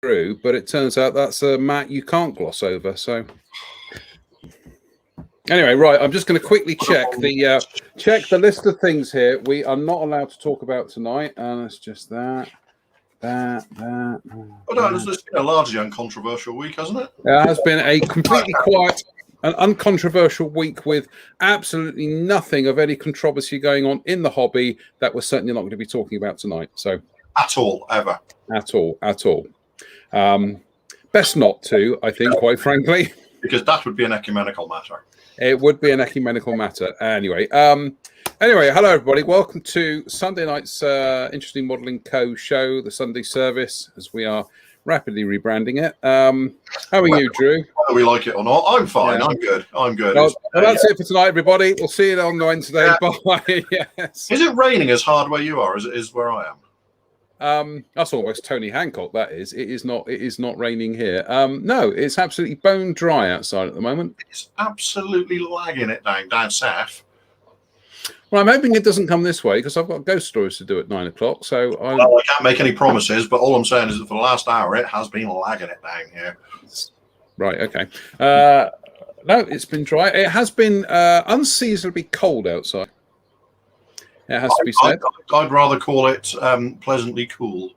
through, but it turns out that's a mat you can't gloss over. So anyway, right, I'm just going to quickly check the list of things here we are not allowed to talk about tonight, and it's just that. Oh no, it's been a largely uncontroversial week, hasn't it? It has been a completely quiet and uncontroversial week with absolutely nothing of any controversy going on in the hobby that we're certainly not going to be talking about tonight. So at all, ever. At all. Best not to, I think, quite frankly. Because that would be an ecumenical matter. It would be an ecumenical matter. Anyway, hello, everybody. Welcome to Sunday night's Interesting Modelling Co. show, the Sunday service, as we are rapidly rebranding it. How are you, Drew? Whether we like it or not, I'm fine. Yeah. I'm good. Well, that's it for tonight, everybody. We'll see you on Wednesday. Yeah. Bye. Yes. Is it raining as hard where you are as it is where I am? That's almost Tony Hancock. That is. It is not raining here. No, it's absolutely bone dry outside at the moment. It's absolutely lagging it down south. Well, I'm hoping it doesn't come this way because I've got ghost stories to do at 9 o'clock. So I can't make any promises, but all I'm saying is that for the last hour, it has been lagging it down here. Right. Okay. No, it's been dry. It has been unseasonably cold outside. It has to be said. I'd rather call it pleasantly cool.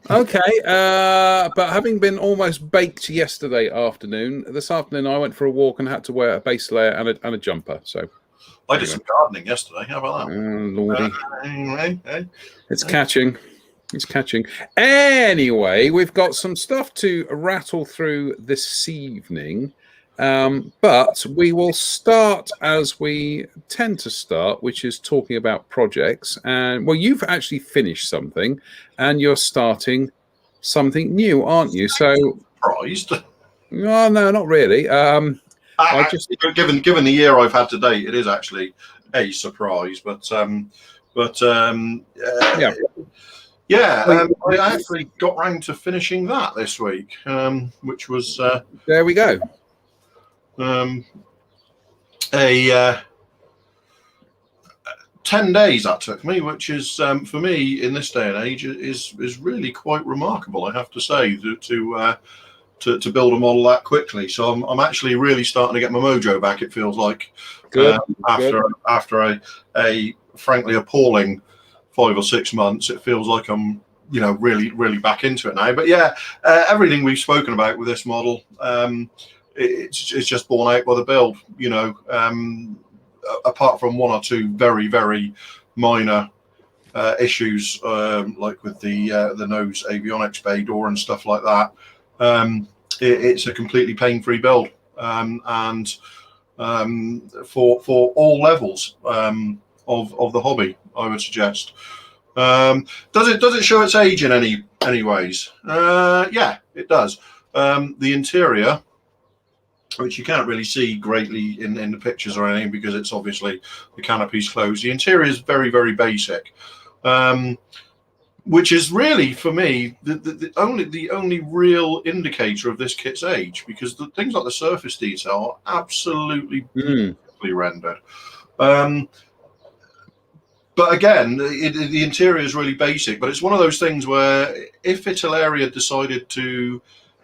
Okay, but having been almost baked yesterday afternoon, this afternoon I went for a walk and had to wear a base layer and a jumper. So I did some gardening yesterday. How about that? Lordy. It's catching. It's catching. Anyway, we've got some stuff to rattle through this evening. But we will start as we tend to start, which is talking about projects. And well, you've actually finished something, and you're starting something new, aren't you? So surprised? No, not really. Given the year I've had to date, it is actually a surprise. But I actually got round to finishing that this week, which was there we go. 10 days that took me, which is for me in this day and age is really quite remarkable, I have to say, to build a model that quickly. So I'm actually really starting to get my mojo back, it feels like. Good. After a frankly appalling 5 or 6 months, it feels like I'm really back into it now. But everything we've spoken about with this model, it's just borne out by the build, apart from one or two very, very minor issues, like with the nose avionics bay door and stuff like that. It's a completely pain-free build, and for all levels of the hobby, I would suggest. Does it show its age in any ways? Yeah, it does. The interior, which you can't really see greatly in the pictures or anything because it's obviously the canopy's closed. The interior is very, very basic, which is really, for me, the only real indicator of this kit's age, because the things like the surface detail are absolutely beautifully rendered. But again, the interior is really basic, but it's one of those things where if Italia decided to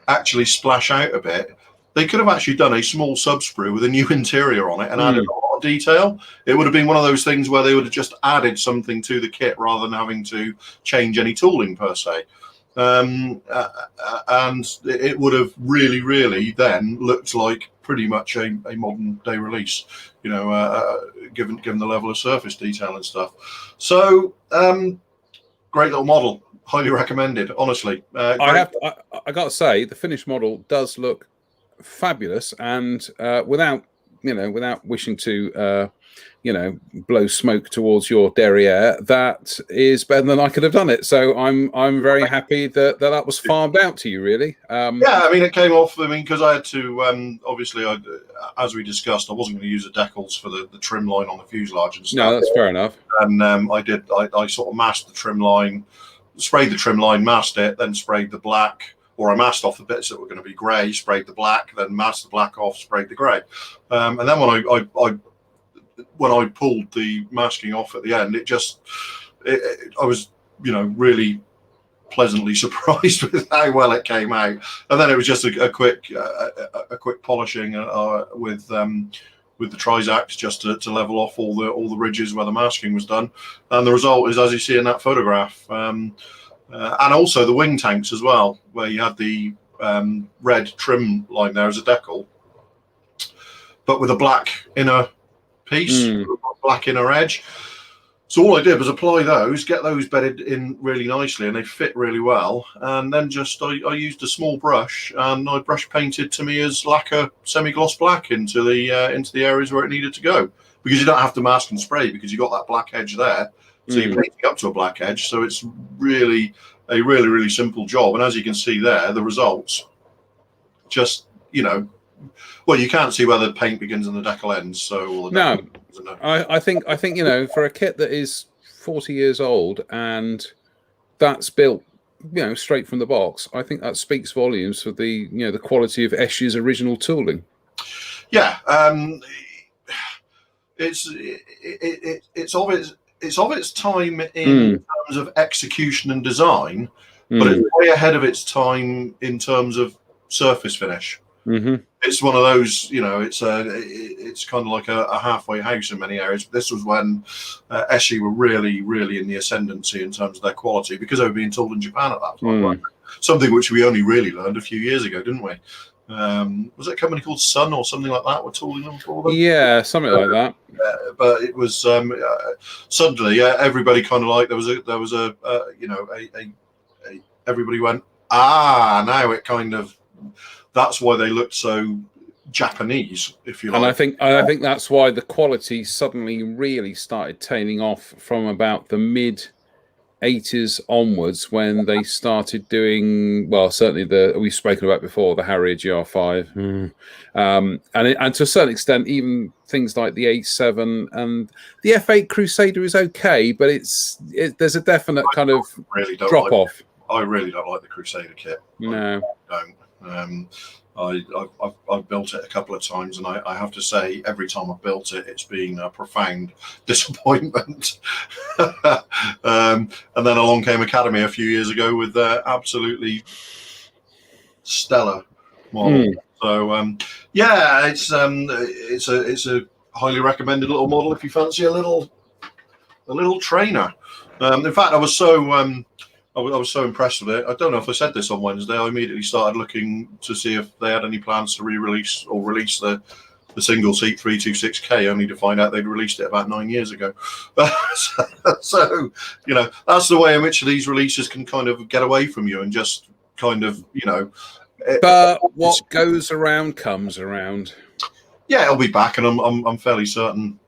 actually splash out a bit, they could have actually done a small sub-sprue with a new interior on it and added a lot of detail. It would have been one of those things where they would have just added something to the kit rather than having to change any tooling per se. And it would have really then looked like pretty much a modern day release, given the level of surface detail and stuff. So great little model, highly recommended, honestly. I got to say, the finished model does look fabulous, and without wishing to blow smoke towards your derriere, that is better than I could have done it. So I'm very happy that was farmed out to you, really. It came off. Because I had to obviously, as we discussed, I wasn't going to use the decals for the trim line on the fuselage and stuff. No, that's fair enough. And I sort of masked the trim line, sprayed the trim line, masked it, then sprayed the black. Or I masked off the bits that were going to be grey, sprayed the black, then masked the black off, sprayed the grey. And then when I pulled the masking off at the end, I was, really pleasantly surprised with how well it came out. And then it was just a quick polishing with the Trizact just to level off all the ridges where the masking was done. And the result is as you see in that photograph. And also the wing tanks as well, where you had the red trim line there as a decal, but with a black inner piece, black inner edge. So all I did was apply those, get those bedded in really nicely, and they fit really well. And then I used a small brush, and I brush painted Tamiya's lacquer semi-gloss black into the areas where it needed to go, because you don't have to mask and spray because you got that black edge there. So you're painting up to a black edge. So it's really a really simple job. And as you can see there, the results just, well, you can't see where the paint begins and the decal ends. So no, I think for a kit that is 40 years old and that's built, straight from the box, I think that speaks volumes for the the quality of Esch's original tooling. Yeah, it's of its time in terms of execution and design, but it's way ahead of its time in terms of surface finish. It's one of those, it's kind of like a halfway house in many areas. But this was when Eschi were really in the ascendancy in terms of their quality, because they were being tooled in Japan at that time. Right? Something which we only really learned a few years ago, didn't we? Was it a company called Sun or something like that? We're tooling them for them. Yeah, something like that. But it was suddenly everybody kind of like there was a everybody went now it kind of. That's why they looked so Japanese, if you like. And I think that's why the quality suddenly really started tailing off from about the mid 80s onwards, when they started doing, well, certainly we've spoken about before, the Harrier GR5, and to a certain extent, even things like the A7 and the F8 Crusader is okay, but there's a definite kind of drop off. I really don't like the Crusader kit. No, I don't. I've built it a couple of times, and I have to say, every time I've built it, it's been a profound disappointment. And then along came Academy a few years ago with their absolutely stellar model. So it's a highly recommended little model if you fancy a little trainer. In fact, I was so impressed with it. I don't know if I said this on Wednesday. I immediately started looking to see if they had any plans to re-release or release the single seat 326K, only to find out they'd released it about 9 years ago. So that's the way in which these releases can kind of get away from you and just kind of But what goes around comes around. Yeah, it'll be back, and I'm fairly certain.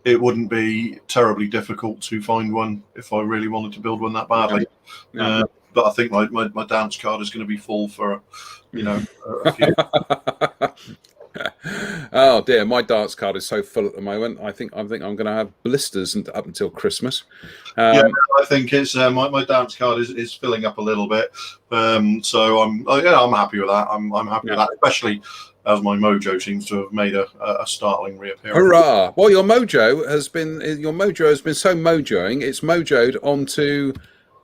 It wouldn't be terribly difficult to find one if I really wanted to build one that badly. Yeah. But I think my dance card is going to be full for, a few. Oh dear, my dance card is so full at the moment. I think I'm going to have blisters up until Christmas. I think it's my dance card is filling up a little bit. So I'm happy with that. I'm happy with that, especially as my mojo seems to have made a startling reappearance. Hurrah! Well, your mojo has been so mojoing, it's mojoed onto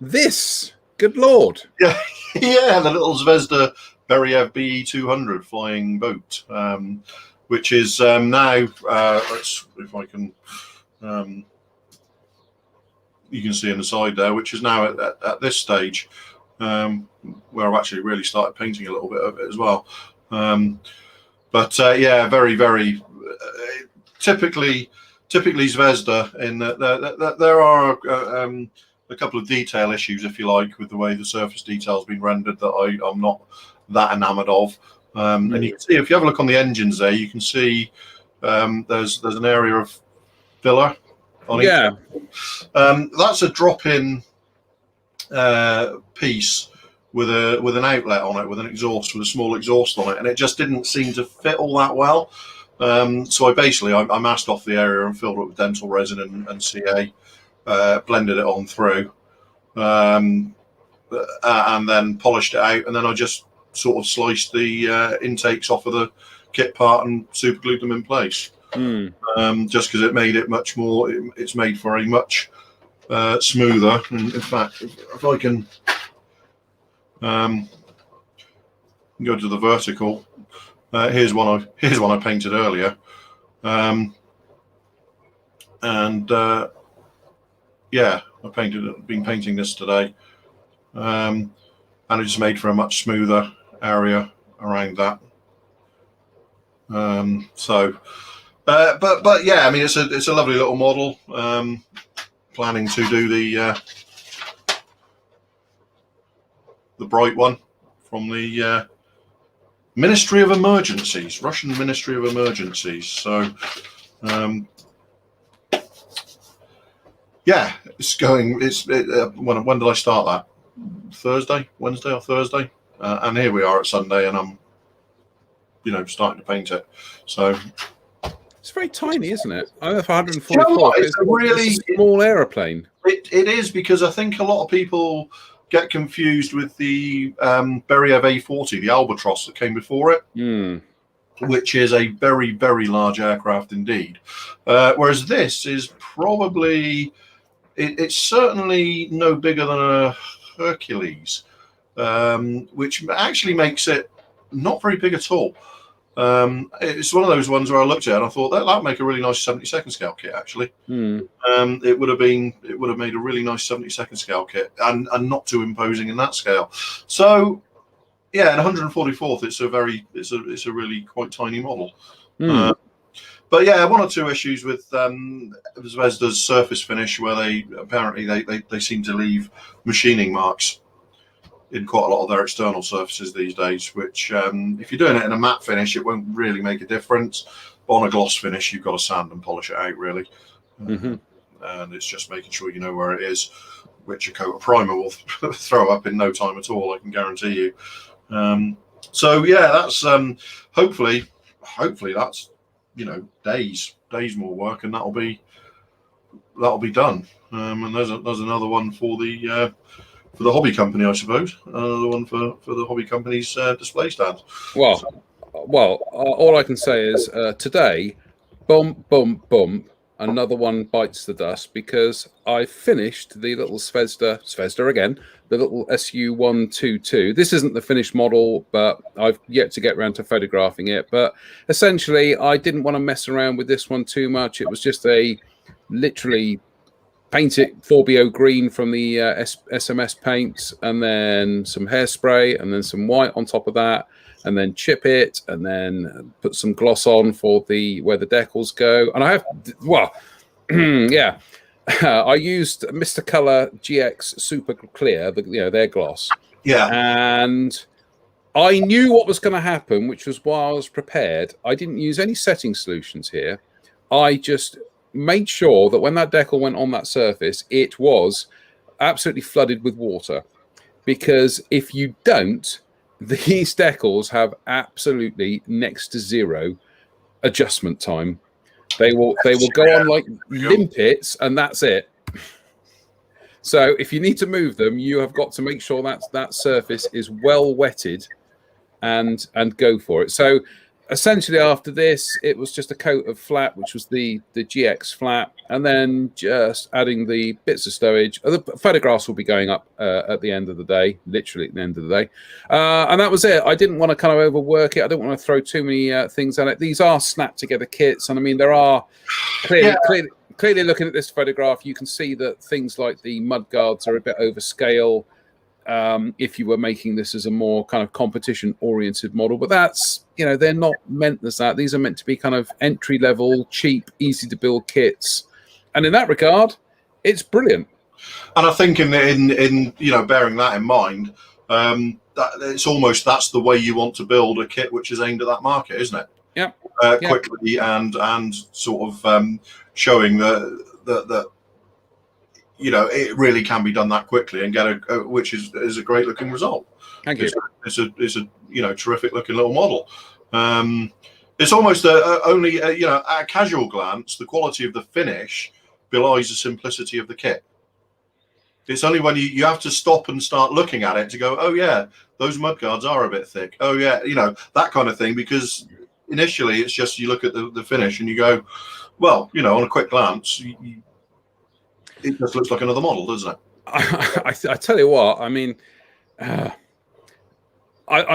this. Good Lord! Yeah, the little Zvezda Beriev BE200 flying boat, which is now. Let's if I can. You can see on the side there, which is now at this stage, where I've actually really started painting a little bit of it as well. But very, very typically Zvezda. In that there are a couple of detail issues, if you like, with the way the surface detail's been rendered that I'm not that enamoured of. And you can see, if you have a look on the engines there, you can see there's an area of filler on each. That's a drop-in piece with an outlet on it, with a small exhaust on it, and it just didn't seem to fit all that well. So I masked off the area and filled it with dental resin and CA, blended it on through, and then polished it out, and then I just sort of sliced the intakes off of the kit part and super glued them in place. Just because it made it much more. It's made for a much smoother. And in fact, if I can go to the vertical, here's one I painted earlier, and yeah, been painting this today, and it just made for a much smoother area around that. But yeah, I mean, it's a lovely little model. Planning to do the bright one from the Ministry of Emergencies, Russian Ministry of Emergencies. So yeah, it's going. When did I start that? Wednesday or Thursday, and here we are at Sunday, and I'm starting to paint it. So it's very tiny, isn't it? I don't know if 144. You know what? It's a really small aeroplane. It is, because I think a lot of people get confused with the Beriev A40, the Albatross that came before it, which is a very, very large aircraft indeed. Whereas this is probably, it's certainly no bigger than a Hercules, which actually makes it not very big at all. It's one of those ones where I looked at it and I thought that'd make a really nice 72nd scale kit. Actually, it would have made a really nice 72nd scale kit, and not too imposing in that scale. So, yeah, and 144th, it's a really quite tiny model. But yeah, one or two issues with Zvezda's surface finish, where they apparently they seem to leave machining marks in quite a lot of their external surfaces these days, which if you're doing it in a matte finish, it won't really make a difference. But on a gloss finish, you've got to sand and polish it out, really. And it's just making sure you know where it is, which a coat of primer will throw up in no time at all, I can guarantee you. So yeah, that's hopefully that's days more work, and that'll be done. And there's another one for the hobby company, I suppose. Another one for the hobby company's display stand. Well, all I can say is today, bump, another one bites the dust, because I finished the little Zvezda again, the little SU-122. This isn't the finished model, but I've yet to get around to photographing it. But essentially, I didn't want to mess around with this one too much. It was just literally paint it 4BO green from the SMS paints, and then some hairspray, and then some white on top of that, and then chip it, and then put some gloss on for where the decals go. And I have, yeah, I used Mr. Color GX Super Clear, their gloss. Yeah. And I knew what was going to happen, which was why I was prepared. I didn't use any setting solutions here. I just made sure that when that decal went on that surface, it was absolutely flooded with water. Because if you don't, these decals have absolutely next to zero adjustment time. They will go on like limpets, and that's it. So if you need to move them, you have got to make sure that surface is well wetted and go for it. So essentially, after this, it was just a coat of flat, which was the GX flat, and then just adding the bits of stowage. The photographs will be going up at the end of the day, literally at the end of the day. And that was it. I didn't want to kind of overwork it. I didn't want to throw too many things at it. These are snapped together kits, and I mean, there are clearly looking at this photograph, you can see that things like the mud guards are a bit overscale. If you were making this as a more kind of competition-oriented model, but that's, they're not meant as that. These are meant to be kind of entry-level, cheap, easy-to-build kits, and in that regard, it's brilliant. And I think in bearing that in mind, that that's the way you want to build a kit which is aimed at that market, isn't it? Yeah. Quickly and sort of showing that. It really can be done that quickly and get which is a great looking result. Thank you. It's a terrific looking little model. It's almost only at a casual glance, the quality of the finish belies the simplicity of the kit. It's only when you have to stop and start looking at it to go, oh yeah, those mudguards are a bit thick. Oh yeah, that kind of thing. Because initially it's just you look at the finish and you go, well, on a quick glance. it just looks like another model, doesn't it? I tell you what, I mean, I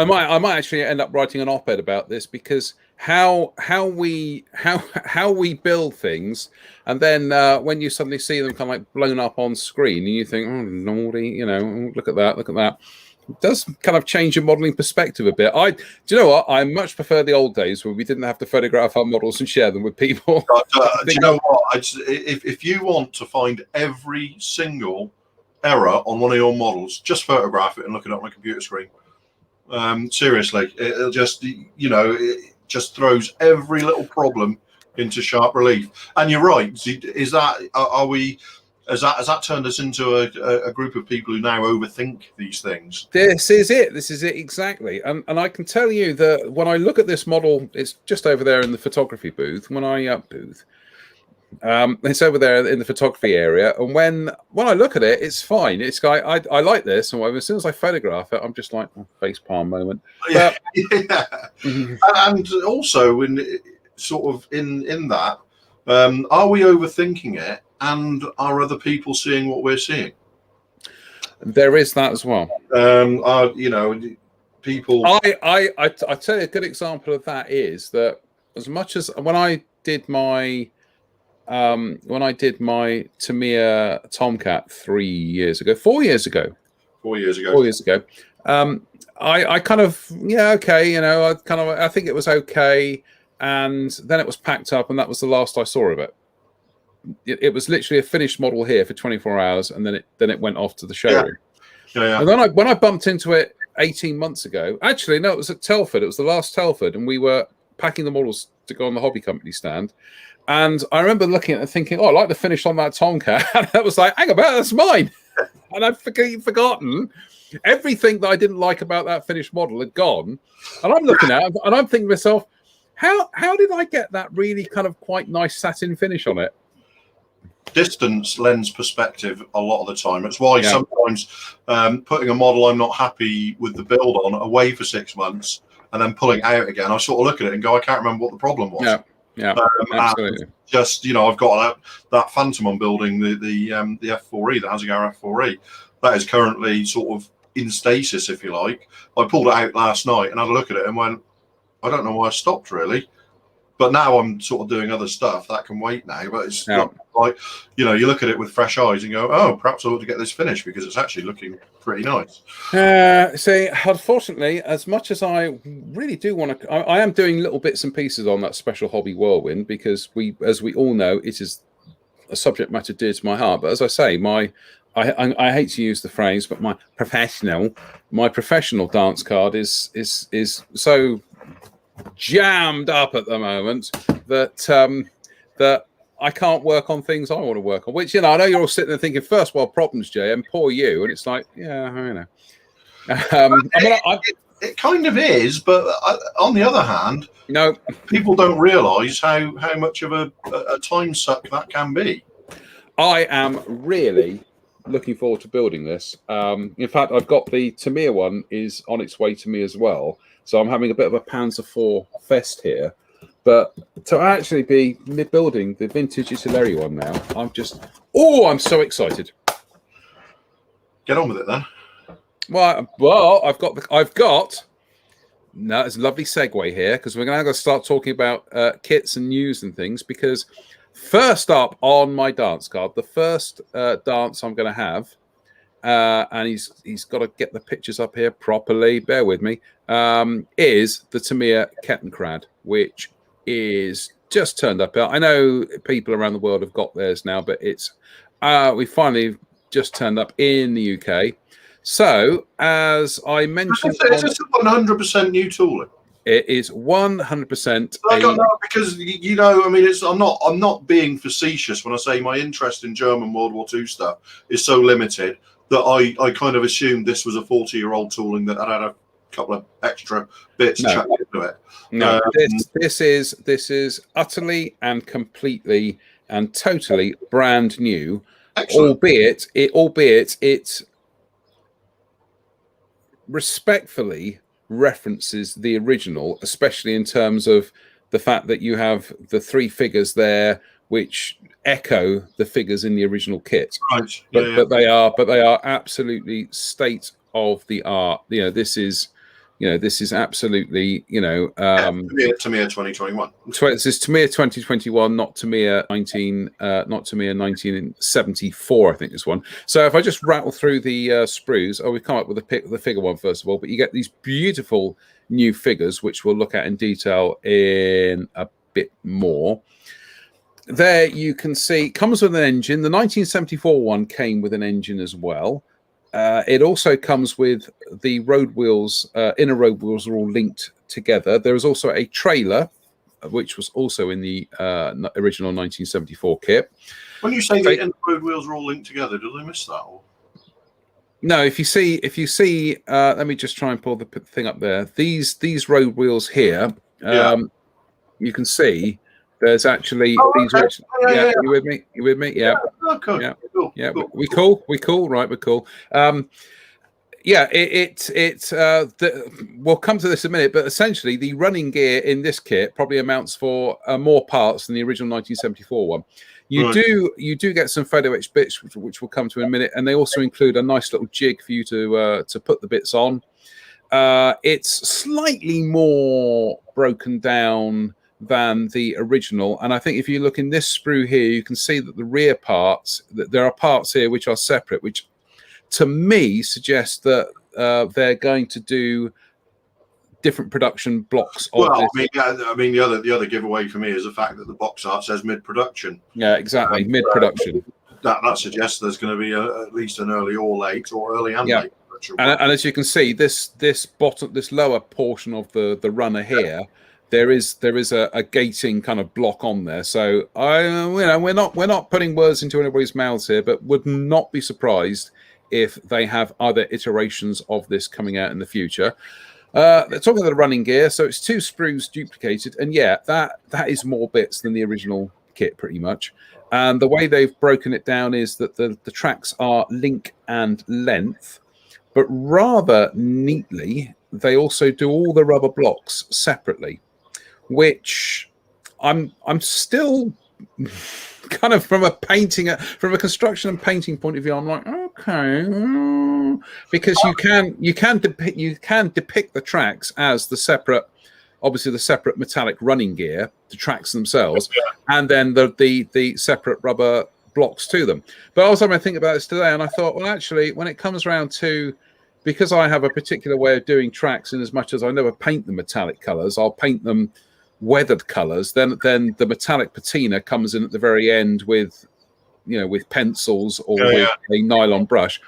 might actually end up writing an op-ed about this, because how we build things, and then when you suddenly see them kind of like blown up on screen, and you think, oh naughty, you know, look at that, it does kind of change your modeling perspective a bit. Do you know what? I much prefer the old days where we didn't have to photograph our models and share them with people. Do you know what? If you want to find every single error on one of your models, just photograph it and look it up on a computer screen. Seriously, it'll just, you know, it just throws every little problem into sharp relief. And you're right. Is that, has that turned us into a group of people who now overthink these things? This is it exactly. And I can tell you that when I look at this model, it's just over there in the photography booth. It's over there in the photography area, and when I look at it, it's fine. It's I like this, and as soon as I photograph it, I'm just like, face palm moment. Yeah. And also in that, are we overthinking it, and are other people seeing what we're seeing? There is that as well. You know, people. I tell you, a good example of that is that as much as when I did my Tamiya Tomcat 4 years ago, I kind of, yeah, okay, you know, I think it was okay, and then it was packed up, and that was the last I saw of it. It was literally a finished model here for 24 hours, and then it went off to the showroom. Yeah. And then when I bumped into it 18 months ago, actually no, it was at Telford. It was the last Telford, and we were packing the models to go on the hobby company stand. And I remember looking at it and thinking, oh, I like the finish on that Tomcat. And I was like, hang about, that's mine. And I'd forgotten everything that I didn't like about that finished model had gone. And I'm looking at it, and I'm thinking to myself, how did I get that really kind of quite nice satin finish on it? Distance lends perspective a lot of the time. It's why sometimes putting a model I'm not happy with the build on away for 6 months and then pulling it out again, I sort of look at it and go, I can't remember what the problem was. Yeah, absolutely. Just, you know, I've got that Phantom I'm building, the F4E, the Hasegawa F4E. That is currently sort of in stasis, if you like. I pulled it out last night and had a look at it and went, I don't know why I stopped, really. But now I'm sort of doing other stuff that can wait now. But it's not like, you know, you look at it with fresh eyes and go, oh, perhaps I ought to get this finished, because it's actually looking pretty nice. See, unfortunately, as much as I really do want to, I am doing little bits and pieces on that special hobby Whirlwind, because as we all know, it is a subject matter dear to my heart. But as I say, I hate to use the phrase, but my professional dance card is so jammed up at the moment that I can't work on things I want to work on. Which, you know, I know you're all sitting there thinking first world problems, JM, poor you, and it's like, yeah, I know. It kind of is, but on the other hand, no, people don't realise how much of a time suck that can be. I am really looking forward to building this. In fact, I've got the Tamiya one is on its way to me as well. So I'm having a bit of a Panzer IV fest here. But to actually be building the vintage Italeri one now, I'm so excited. Get on with it then. Well, I've got. No, it's a lovely segue here, because we're going to start talking about kits and news and things. Because first up on my dance card, the first dance I'm going to have, and he's got to get the pictures up here properly. Bear with me. Is the Tamiya Kettenkrad, which is just turned up. I know people around the world have got theirs now, but it's we finally just turned up in the UK. So, as I mentioned, it's 100% new tooling. It is 100%. Because, you know, I mean, I'm not being facetious when I say my interest in German World War II stuff is so limited that I kind of assumed this was a 40-year-old tooling that had a couple of extra bits chucked into it. No, this is utterly and completely and totally brand new. Excellent. Albeit it respectfully references the original, especially in terms of the fact that you have the three figures there which echo the figures in the original kit. Right. But they are absolutely state of the art. This is absolutely, Tamiya 2021. This is Tamiya 2021, not Tamiya 1974, I think this one. So if I just rattle through the sprues, we've come up with the figure one first of all, but you get these beautiful new figures, which we'll look at in detail in a bit more. There you can see, comes with an engine. The 1974 one came with an engine as well. It also comes with the road wheels, inner road wheels are all linked together. There is also a trailer, which was also in the original 1974 kit. When you say the inner road wheels are all linked together, did I miss that? Or? No, if you see, let me just try and pull the thing up there. These road wheels here, you can see. There's actually these. Okay. Yeah, you with me? You with me? Yeah. Oh, cool. Yeah. Cool. Yeah. Cool. We cool. Right. We're cool. We'll come to this in a minute, but essentially the running gear in this kit probably amounts for more parts than the original 1974 one. You do get some photo etched bits, which we'll come to in a minute, and they also include a nice little jig for you to put the bits on. It's slightly more broken down than the original, and I think if you look in this sprue here, you can see that the rear parts, that there are parts here which are separate, which to me suggests that they're going to do different production blocks of this. I mean the other giveaway for me is the fact that the box art says mid-production. Yeah, exactly, mid-production. That suggests there's going to be at least an early or late, or early and late production. And as you can see, this lower portion of the runner here, there is a gating kind of block on there. So we're not putting words into anybody's mouths here, but would not be surprised if they have other iterations of this coming out in the future. They're talking about the running gear, so it's 2 sprues duplicated, and that is more bits than the original kit pretty much. And the way they've broken it down is that the tracks are link and length, but rather neatly they also do all the rubber blocks separately, which I'm still kind of from a construction and painting point of view, I'm like, okay, because you can depict the tracks as the separate metallic running gear, the tracks themselves, and then the separate rubber blocks to them. But I was having to think about this today, and I thought, well, actually, when it comes around to, because I have a particular way of doing tracks, in as much as I never paint the metallic colors, I'll paint them weathered colors, then the metallic patina comes in at the very end with pencils or with a nylon brush.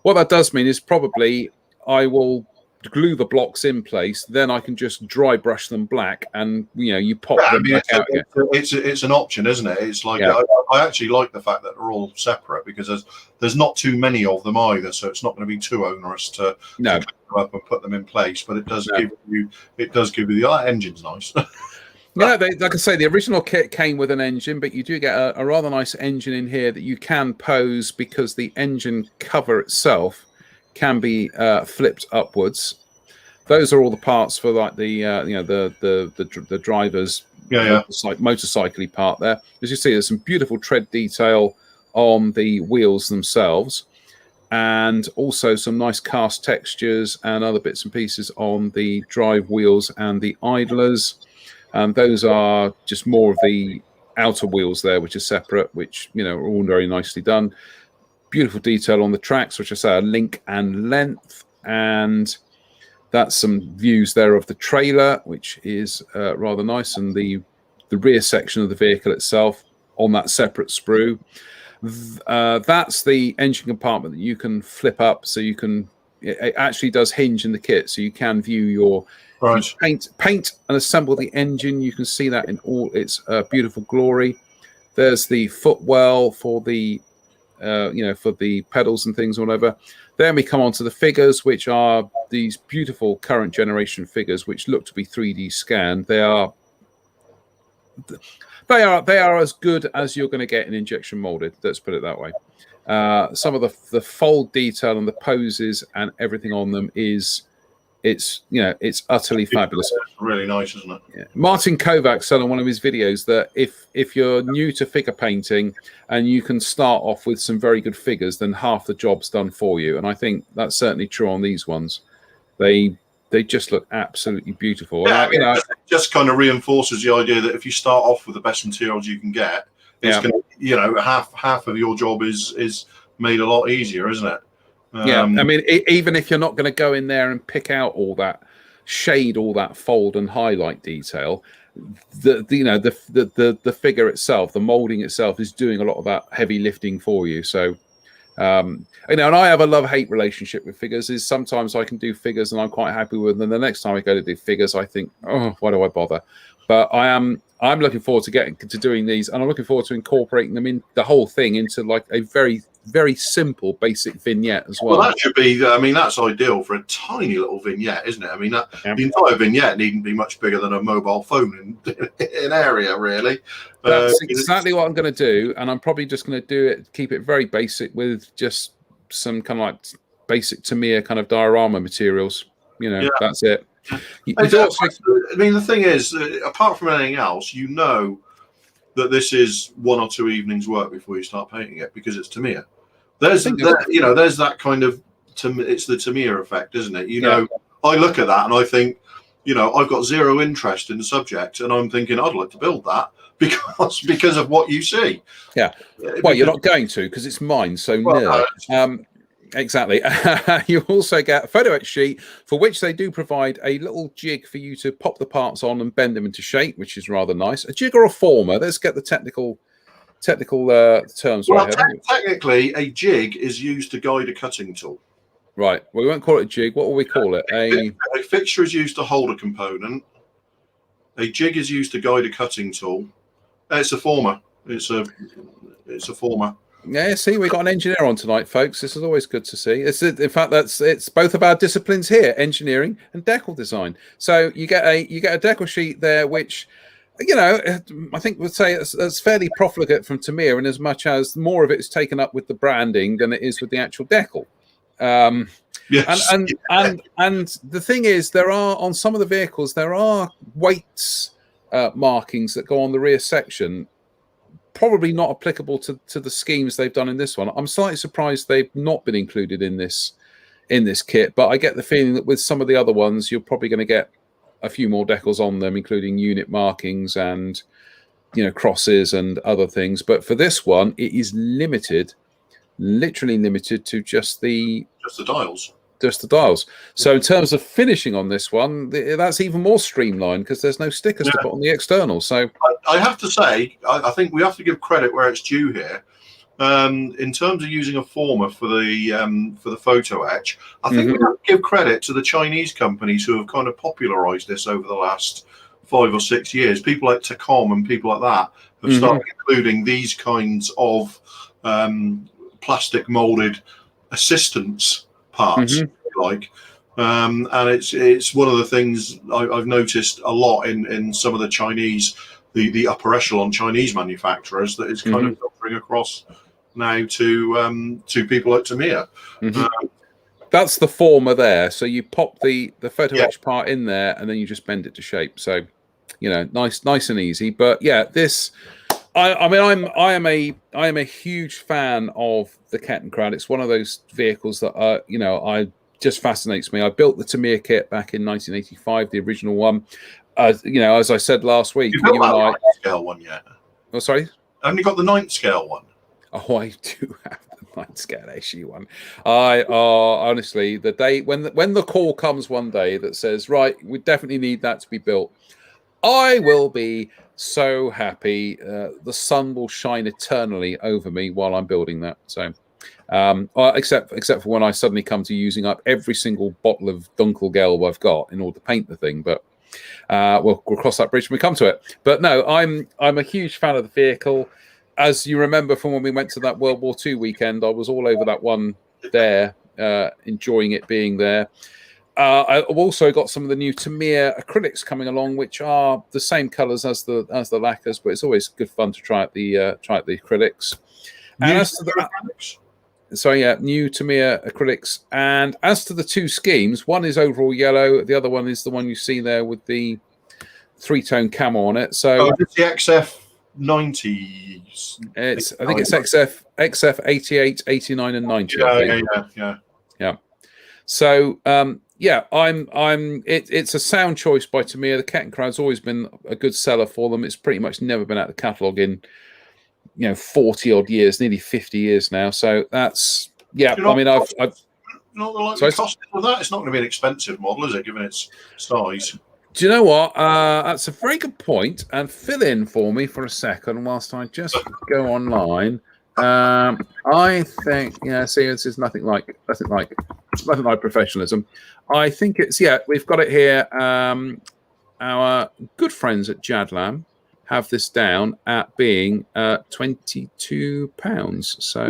What that does mean is probably I will glue the blocks in place, then I can just dry brush them black, and you pop them back out again. It's an option, isn't it? It's like I actually like the fact that they're all separate, because there's not too many of them either, so it's not going to be too onerous to come up and put them in place. But it does give you that engine's nice. Yeah, like I say, the original kit came with an engine, but you do get a rather nice engine in here that you can pose, because the engine cover itself can be flipped upwards. Those are all the parts for like the driver's motorcycle part there. As you see, there's some beautiful tread detail on the wheels themselves, and also some nice cast textures and other bits and pieces on the drive wheels and the idlers. Those are just more of the outer wheels there, which are separate, which are all very nicely done. Beautiful detail on the tracks, which I say are link and length, and that's some views there of the trailer, which is rather nice, and the rear section of the vehicle itself on that separate sprue. That's the engine compartment that you can flip up, so you can. It actually does hinge in the kit, so you can view your. Right. Paint and assemble the engine. You can see that in all its beautiful glory. There's the footwell for the for the pedals and things or whatever. Then we come on to the figures, which are these beautiful current generation figures, which look to be 3D scanned. They are as good as you're going to get in injection molded. Let's put it that way. Some of the fold detail and the poses and everything on them is it's it's utterly fabulous. It's really nice, isn't it? Yeah. Martin Kovac said on one of his videos that if you're new to figure painting and you can start off with some very good figures, then half the job's done for you. And I think that's certainly true on these ones. They just look absolutely beautiful. Yeah, it just kind of reinforces the idea that if you start off with the best materials you can get, it's going to, half of your job is made a lot easier, isn't it? Yeah, I mean, even if you're not going to go in there and pick out all that shade, all that fold and highlight detail, the figure itself, the molding itself, is doing a lot of that heavy lifting for you. So, and I have a love-hate relationship with figures. Is sometimes I can do figures and I'm quite happy with them, and the next time I go to do figures, I think, oh, why do I bother? But I'm looking forward to getting to doing these, and I'm looking forward to incorporating them in the whole thing into like a very, very simple, basic vignette as well. Well, that should be. I mean, that's ideal for a tiny little vignette, isn't it? I mean, the entire vignette needn't be much bigger than a mobile phone in area, really. That's exactly what I'm going to do, and I'm probably just going to keep it very basic with just some kind of like basic Tamiya kind of diorama materials. That's it. I mean, the thing is, apart from anything else, that this is 1 or 2 evenings' work before you start painting it, because it's Tamiya. There's that kind of it's the Tamiya effect, isn't it? I look at that and I think, I've got zero interest in the subject, and I'm thinking I'd like to build that because of what you see. Yeah. Well, you're not going to, because it's mine. So exactly. You also get a photo etch sheet, for which they do provide a little jig for you to pop the parts on and bend them into shape, which is rather nice. A jig or a former? Let's get the technical terms right. Technically, a jig is used to guide a cutting tool. Right. Well, we won't call it a jig. What will we call it? A fixture is used to hold a component. A jig is used to guide a cutting tool. It's a former. It's a former. Yeah, see, we got an engineer on tonight, folks. This is always good to see. In fact, it's both of our disciplines here, engineering and decal design. So you get a decal sheet there, which, I think we'd say it's fairly profligate from Tamiya, in as much as more of it is taken up with the branding than it is with the actual decal. Yes. And the thing is, there are, on some of the vehicles, there are weights markings that go on the rear section, probably not applicable to the schemes they've done in this one. I'm slightly surprised they've not been included in this kit, but I get the feeling that with some of the other ones, you're probably going to get a few more decals on them, including unit markings and crosses and other things. But for this one, it is literally limited to just the dials. Just the dials. So in terms of finishing on this one, that's even more streamlined, because there's no stickers to put on the external. So I have to say, I think we have to give credit where it's due here. In terms of using a former for the photo etch, I think we have to give credit to the Chinese companies who have kind of popularized this over the last 5 or 6 years. People like Tacom and people like that have started including these kinds of plastic molded assistance parts, and it's one of the things I've noticed a lot in some of the Chinese, the upper echelon Chinese manufacturers, that is kind of filtering across now to people like Tamiya. That's the former there. So you pop the photo etch part in there, and then you just bend it to shape. So nice and easy. But yeah, this. I am a huge fan of the Kettenkrad. It's one of those vehicles that I just fascinates me. I built the Tamiya kit back in 1985, the original one. As I said last week, you've got the 9th scale one yet? Oh, sorry, only got the 9th scale one. Oh, I do have the 9th scale SU one. Honestly, the day when the call comes one day that says, right, we definitely need that to be built, I will be so happy. The sun will shine eternally over me while I'm building that. So, except for when I suddenly come to using up every single bottle of Dunkelgelb I've got in order to paint the thing. But we'll cross that bridge when we come to it. But no, I'm a huge fan of the vehicle. As you remember from when we went to that World War II weekend, I was all over that one there, enjoying it being there. I've also got some of the new Tamiya acrylics coming along, which are the same colours as the lacquers, but it's always good fun to try out the acrylics. And as to the acrylics, So yeah, new Tamiya acrylics. And as to the two schemes, one is overall yellow, the other one is the one you see there with the 3-tone camo on it. So it's the XF90s. I think it's XF 88, 89, and 90. Yeah. So it's a sound choice by Tamiya. The Kettenkrade's always been a good seller for them. It's pretty much never been out of the catalogue in 40 odd years, nearly 50 years now. So that's I mean, I've not the likely cost of that. It's not going to be an expensive model, is it? Given its size. Do you know what? That's a very good point. And fill in for me for a second whilst I just go online. I think see, this is nothing like professionalism. I think it's we've got it here. Our good friends at Jadlam have this down at being £22. So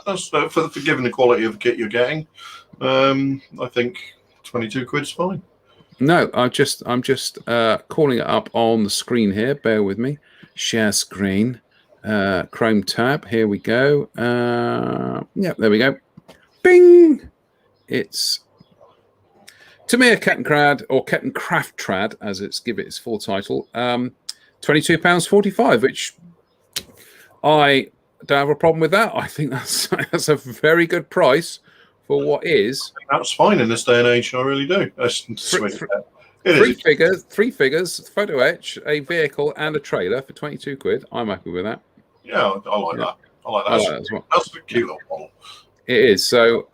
that's for given the quality of the kit you're getting. I think 22 quid's fine. No, I'm just calling it up on the screen here. Bear with me. Share screen. Chrome tab. Here we go. There we go. Bing. It's Tamiya Kettenkrade, or Kettenkrafttrad, as give it its full title. £22.45, which I don't have a problem with that. I think that's a very good price for what is. That's fine in this day and age. I really do. That's sweet. Three figures, photo etch, a vehicle, and a trailer for 22 quid. I'm happy with that. Yeah, I like that. I like that as well. That's a cute little model. It is. So,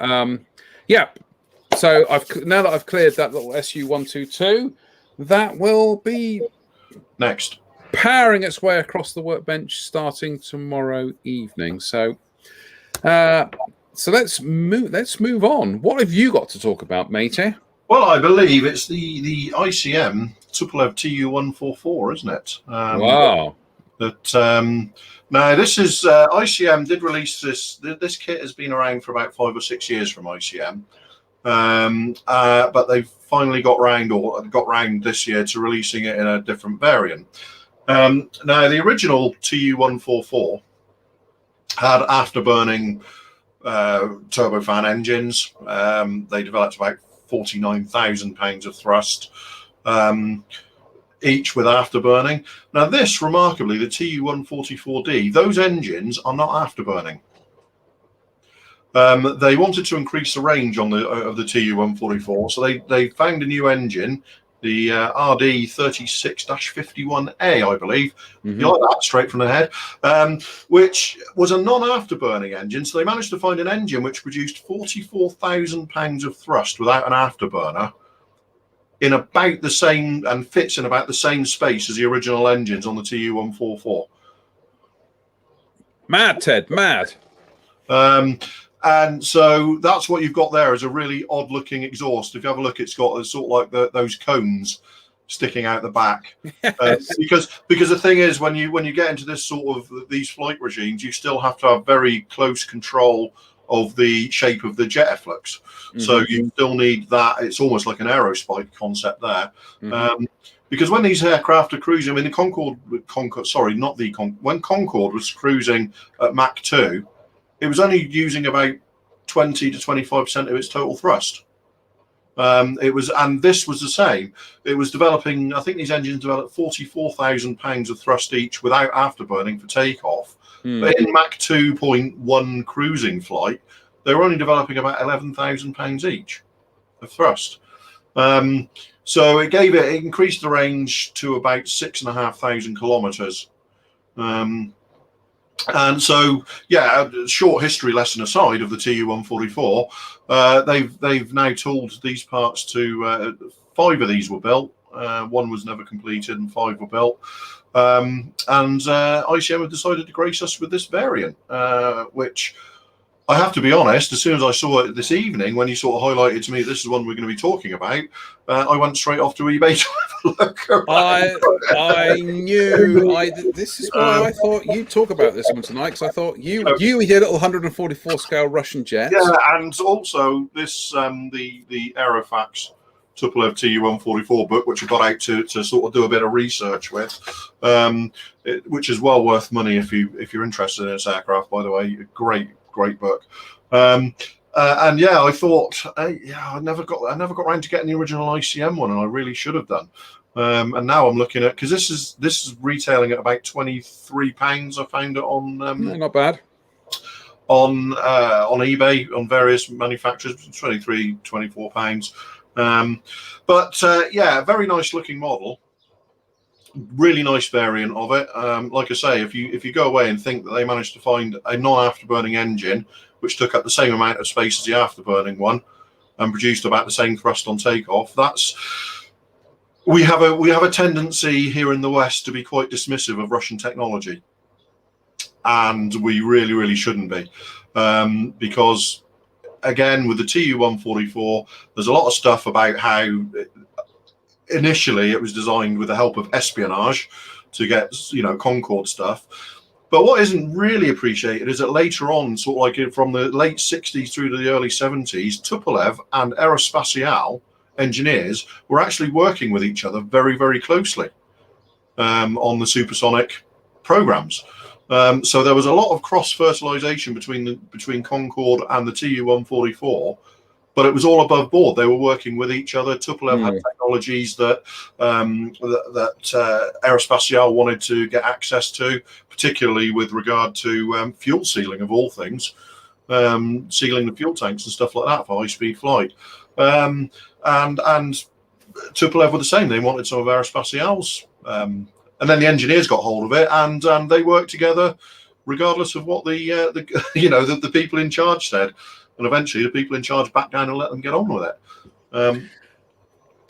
So now that I've cleared that little SU-122, that will be next, powering its way across the workbench starting tomorrow evening. So, let's move on. What have you got to talk about, matey? Well, I believe it's the ICM Tupolev TU-144, isn't it? Wow. Now this is ICM did release this. This kit has been around for about 5 or 6 years from ICM, but they've finally got round this year to releasing it in a different variant. Now the original TU-144 had afterburning turbofan engines. They developed about 49,000 pounds of thrust. Each with afterburning. Now this, remarkably, the TU-144D, those engines are not afterburning. They wanted to increase the range of the TU-144, so they found a new engine, the RD36-51A, I believe. Mm-hmm. You like that straight from the head, which was a non-afterburning engine. So they managed to find an engine which produced 44,000 pounds of thrust without an afterburner, in about the same, and fits in about the same space as the original engines on the TU-144. Mad, Ted, mad. And so that's what you've got there, is a really odd-looking exhaust. If you have a look, it's got sort of like those cones sticking out the back. Because the thing is, when you get into this sort of these flight regimes, you still have to have very close control of the shape of the jet efflux. Mm-hmm. So you still need that. It's almost like an aerospike concept there. Mm-hmm. Because when these aircraft are cruising, I mean, when Concorde was cruising at Mach 2, it was only using about 20 to 25% of its total thrust. And this was the same. It was developing, I think these engines developed 44,000 pounds of thrust each without afterburning for takeoff. But in Mach 2.1 cruising flight, they were only developing about 11,000 pounds each of thrust. So it increased the range to about 6,500 kilometers. And so, a short history lesson aside of the TU-144, they've now tooled these parts to 5 of these were built. 1 was never completed, and 5 were built. And ICM have decided to grace us with this variant, which I have to be honest, as soon as I saw it this evening, when you sort of highlighted to me this is one we're going to be talking about, I went straight off to eBay to have a look around. I knew. This is why I thought you'd talk about this one tonight, because I thought you with your little 144 scale Russian jet. Yeah, and also this the Aerofax Tupolev TU-144 book, which I got out to sort of do a bit of research with, which is well worth money if you're interested in this aircraft. By the way, great book. And yeah, I thought, I never got around to getting the original ICM one, and I really should have done. And now I'm looking at, because this is retailing at about £23. I found it on not bad. On eBay on various manufacturers, £23-24. But yeah, very nice looking model. Really nice variant of it. Like I say, if you go away and think that they managed to find a non-afterburning engine which took up the same amount of space as the afterburning one and produced about the same thrust on takeoff, we have a tendency here in the West to be quite dismissive of Russian technology, and we really shouldn't be, because again, with the Tu-144, there's a lot of stuff about how initially it was designed with the help of espionage to get, Concorde stuff. But what isn't really appreciated is that later on, sort of like from the late 60s through to the early 70s, Tupolev and Aerospatiale engineers were actually working with each other very closely on the supersonic programs. So there was a lot of cross-fertilization between Concorde and the Tu-144, but it was all above board. They were working with each other. Tupolev had technologies that Aerospatiale wanted to get access to, particularly with regard to fuel sealing, of all things, sealing the fuel tanks and stuff like that for high-speed flight. And Tupolev were the same. They wanted some of Aerospatiale's, and then the engineers got hold of it, and they worked together, regardless of what the people in charge said. And eventually, the people in charge backed down and let them get on with it.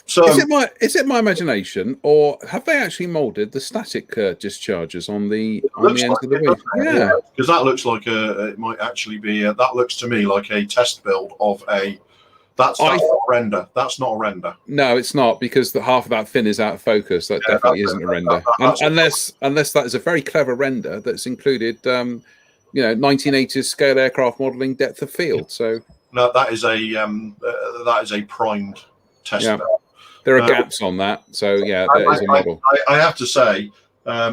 So, is it my imagination, or have they actually moulded the static discharges on the ends of the wing? Yeah, because that looks like it might actually be. That looks to me like a test build of a. That's not a render. That's not a render. No, it's not, because half of that fin is out of focus. That definitely isn't a render, unless that is a very clever render that's included. 1980s scale aircraft modelling depth of field. So no, that is a primed test. Yeah. There are gaps on that. So yeah, there is a model. I have to say, I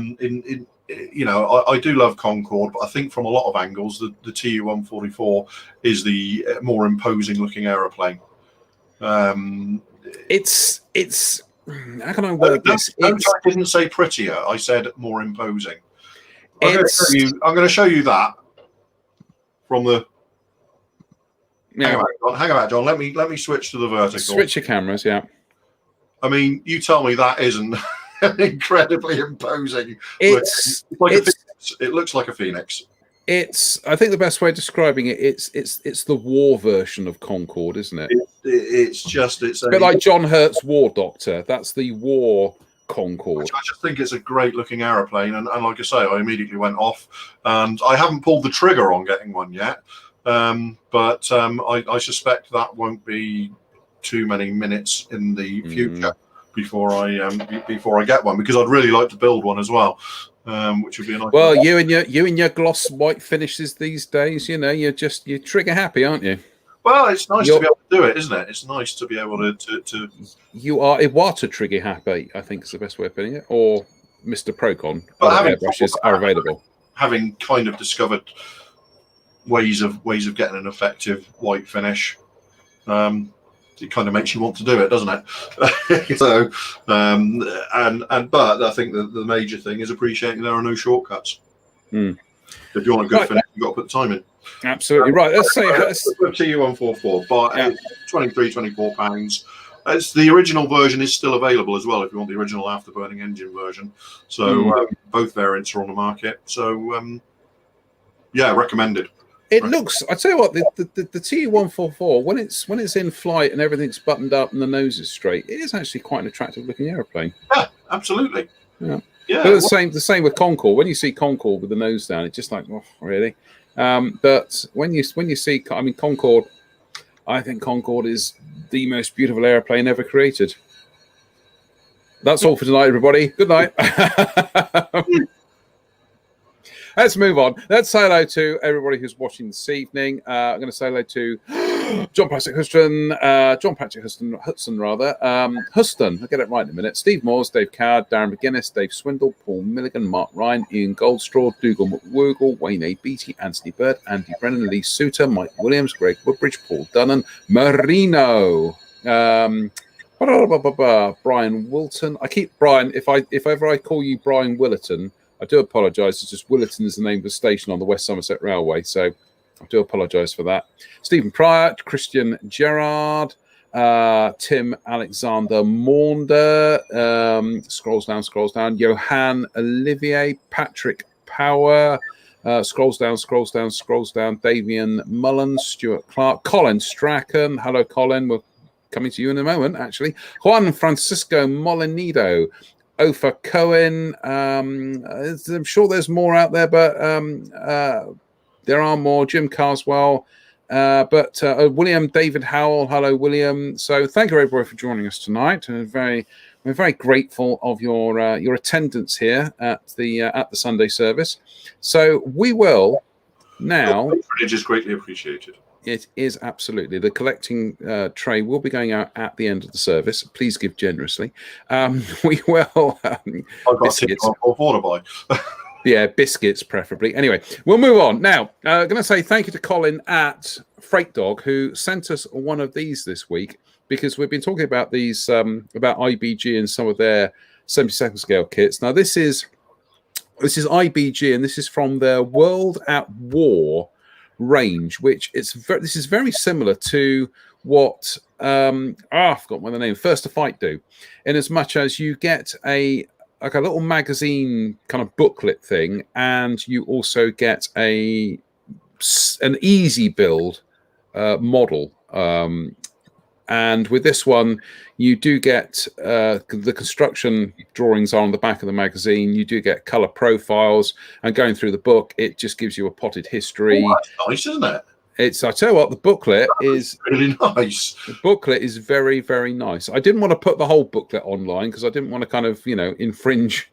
do love Concorde, but I think from a lot of angles, the Tu-144 is the more imposing looking aeroplane. It's how can I word this? I didn't say prettier. I said more imposing. I'm going to show you that from the. Yeah. Hang about, John. Let me switch to the vertical. Switch your cameras, yeah. I mean, you tell me that isn't incredibly imposing. It looks like a phoenix. I think the best way of describing it, it's the war version of Concorde, isn't it? It's a bit like John Hurt's War Doctor. That's the war Concorde. I just think it's a great looking aeroplane, and like I say, I immediately went off, and I haven't pulled the trigger on getting one yet, but I suspect that won't be too many minutes in the future before I get one, because I'd really like to build one as well, which would be a nice. Well, you and your gloss white finishes these days, you're trigger happy, aren't you? Well, it's nice to be able to do it, isn't it? It's nice to be able to. You are Iwata trigger happy, I think is the best way of putting it, or Mr. Procon. But airbrushes are available. Having kind of discovered ways of getting an effective white finish, it kind of makes you want to do it, doesn't it? So, but I think the major thing is appreciating there are no shortcuts. If you want a good finish, you've got to put the time in. Absolutely right. Let's say Tu-144, but £23-24. It's the original version is still available as well if you want the original afterburning engine version. So both variants are on the market. So recommended. It looks. I tell you what, the Tu-144 when it's in flight and everything's buttoned up and the nose is straight, it is actually quite an attractive looking aeroplane. Yeah, absolutely. Yeah. But the same with Concorde. When you see Concorde with the nose down, it's just like, oh, really. But when you see, Concorde, I think Concorde is the most beautiful airplane ever created. That's all for tonight, everybody. Good night. Let's move on. Let's say hello to everybody who's watching this evening. I'm going to say hello to John Patrick Huston, Hudson rather. Huston, I'll get it right in a minute. Steve Moores, Dave Coward, Darren McGuinness, Dave Swindle, Paul Milligan, Mark Ryan, Ian Goldstraw, Dougal McWoogle, Wayne A. Beattie, Anthony Bird, Andy Brennan, Lee Suter, Mike Williams, Greg Woodbridge, Paul Dunnan, Marino. Brian Wilton. I keep Brian. If ever I call you Brian Willerton, I do apologise. It's just Willerton is the name of the station on the West Somerset Railway, so I do apologise for that. Stephen Pryor, Christian Gerard, Tim Alexander Maunder. Scrolls down. Johan Olivier, Patrick Power. Scrolls down. Davian Mullen, Stuart Clark, Colin Strachan. Hello, Colin. We're coming to you in a moment, actually. Juan Francisco Molinido, Ofer Cohen. I'm sure there's more out there, but there are more. Jim Carswell, but William David Howell. Hello, William. So thank you, everybody, for joining us tonight. We're very grateful of your attendance here at the Sunday service. So we will now. It is greatly appreciated. It is absolutely. The collecting tray will be going out at the end of the service. Please give generously. We will. I've got biscuits. Yeah, biscuits preferably. Anyway, we'll move on. Now, I'm going to say thank you to Colin at Freight Dog, who sent us one of these this week, because we've been talking about these, about IBG and some of their 72nd scale kits. Now, this is IBG, and this is from their World at War range, which this is very similar to what I forgot what the name First to Fight do, in as much as you get a little magazine kind of booklet thing, and you also get an easy build model. And with this one, you do get the construction drawings are on the back of the magazine. You do get color profiles, and going through the book, it just gives you a potted history. Oh, that's nice, isn't it? I tell you what, the booklet is really nice. The booklet is very, very nice. I didn't want to put the whole booklet online because I didn't want to kind of, infringe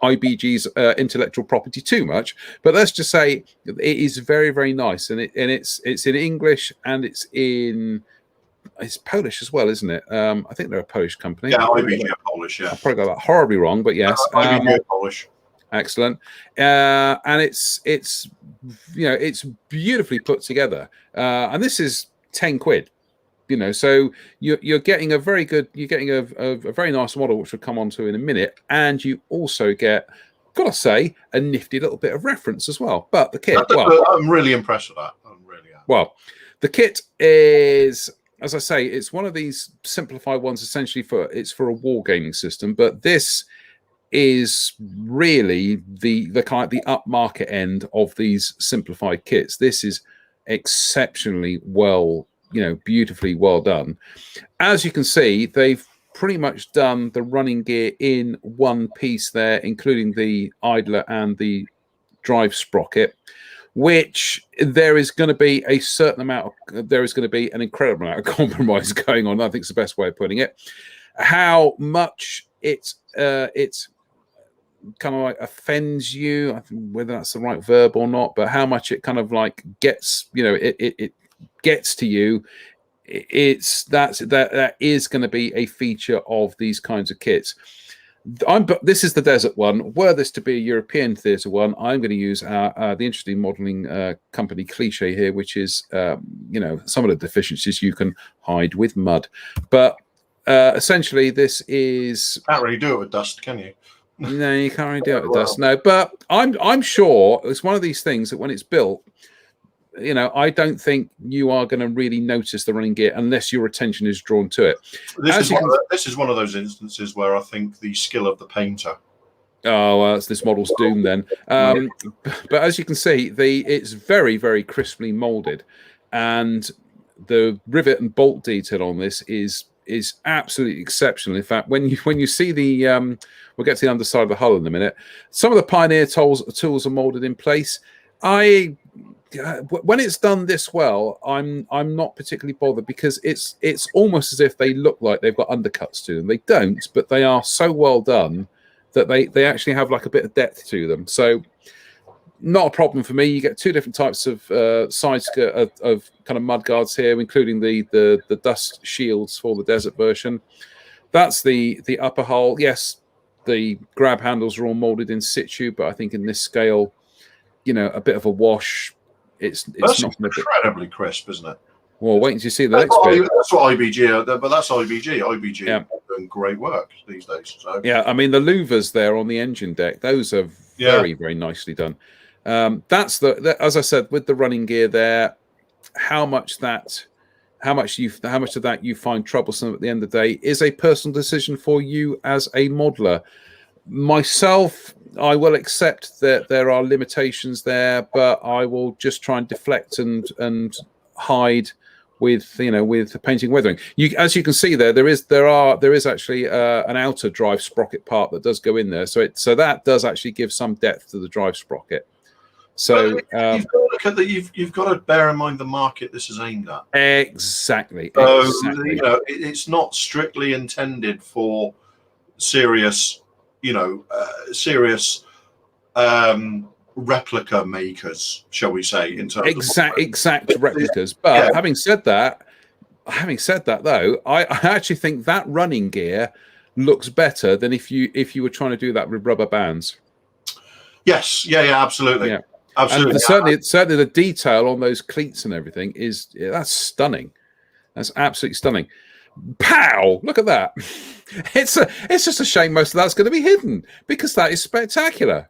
IBG's intellectual property too much. But let's just say it is very, very nice, and it's in English, and it's Polish as well, isn't it? I think they're a Polish company. Yeah, IBG are Polish. Yeah, I probably got that horribly wrong, but yes, IBG are Polish. Excellent, and it's beautifully put together, and this is £10. So you're getting a very nice model, which we'll come on to in a minute, and you also get, gotta say, a nifty little bit of reference as well. But the kit, I'm really impressed with that. I really am. Well, the kit is, as I say, it's one of these simplified ones. Essentially, for a wargaming system, but this is really the kind of the upmarket end of these simplified kits. This is exceptionally well, beautifully well done. As you can see, they've pretty much done the running gear in one piece there, including the idler and the drive sprocket, which there is going to be an incredible amount of compromise going on. I think it's the best way of putting it. How much it's kind of like offends you, I think, whether that's the right verb or not, but how much it kind of like gets, it gets to you. That is going to be a feature of these kinds of kits. This is the desert one. Were this to be a European theatre one, I'm going to use the interesting modelling company Cliche here, which is some of the deficiencies you can hide with mud. But essentially, this is can't really do it with dust, can you? No, you can't really do it with dust. No, but I'm sure it's one of these things that when it's built, I don't think you are going to really notice the running gear unless your attention is drawn to it. This is one of those instances where I think the skill of the painter. Oh, well, this model's doomed then. But as you can see, it's very, very crisply molded, and the rivet and bolt detail on this is absolutely exceptional. In fact, when you see the we'll get to the underside of the hull in a minute. Some of the Pioneer tools are molded in place. When it's done this well, I'm not particularly bothered, because it's almost as if they look like they've got undercuts to them. They don't, but they are so well done that they actually have like a bit of depth to them. So not a problem for me. You get two different types of side skirt of kind of mud guards here, including the dust shields for the desert version. That's the upper hull. Yes, the grab handles are all molded in situ, but I think in this scale, a bit of a wash. It's not incredibly crisp, isn't it? Well, wait until you see the next bit. That's what IBG, but that's IBG. IBG are doing great work these days. So. Yeah, I mean the louvers there on the engine deck; those are very, very nicely done. That's as I said, with the running gear there. How much of that you find troublesome at the end of the day is a personal decision for you as a modeler. Myself, I will accept that there are limitations there, but I will just try and deflect and hide with painting weathering. As you can see there is actually an outer drive sprocket part that does go in there, so that does actually give some depth to the drive sprocket. So you've got to bear in mind the market this is aimed at. Exactly. So it's not strictly intended for serious replica makers, shall we say, in terms exact replicas. But having said that though, I actually think that running gear looks better than if you were trying to do that with rubber bands. Yes, absolutely. Yeah. Absolutely. And certainly the detail on those cleats and everything that's stunning. That's absolutely stunning. Pow! Look at that. It's just a shame most of that's going to be hidden because that is spectacular.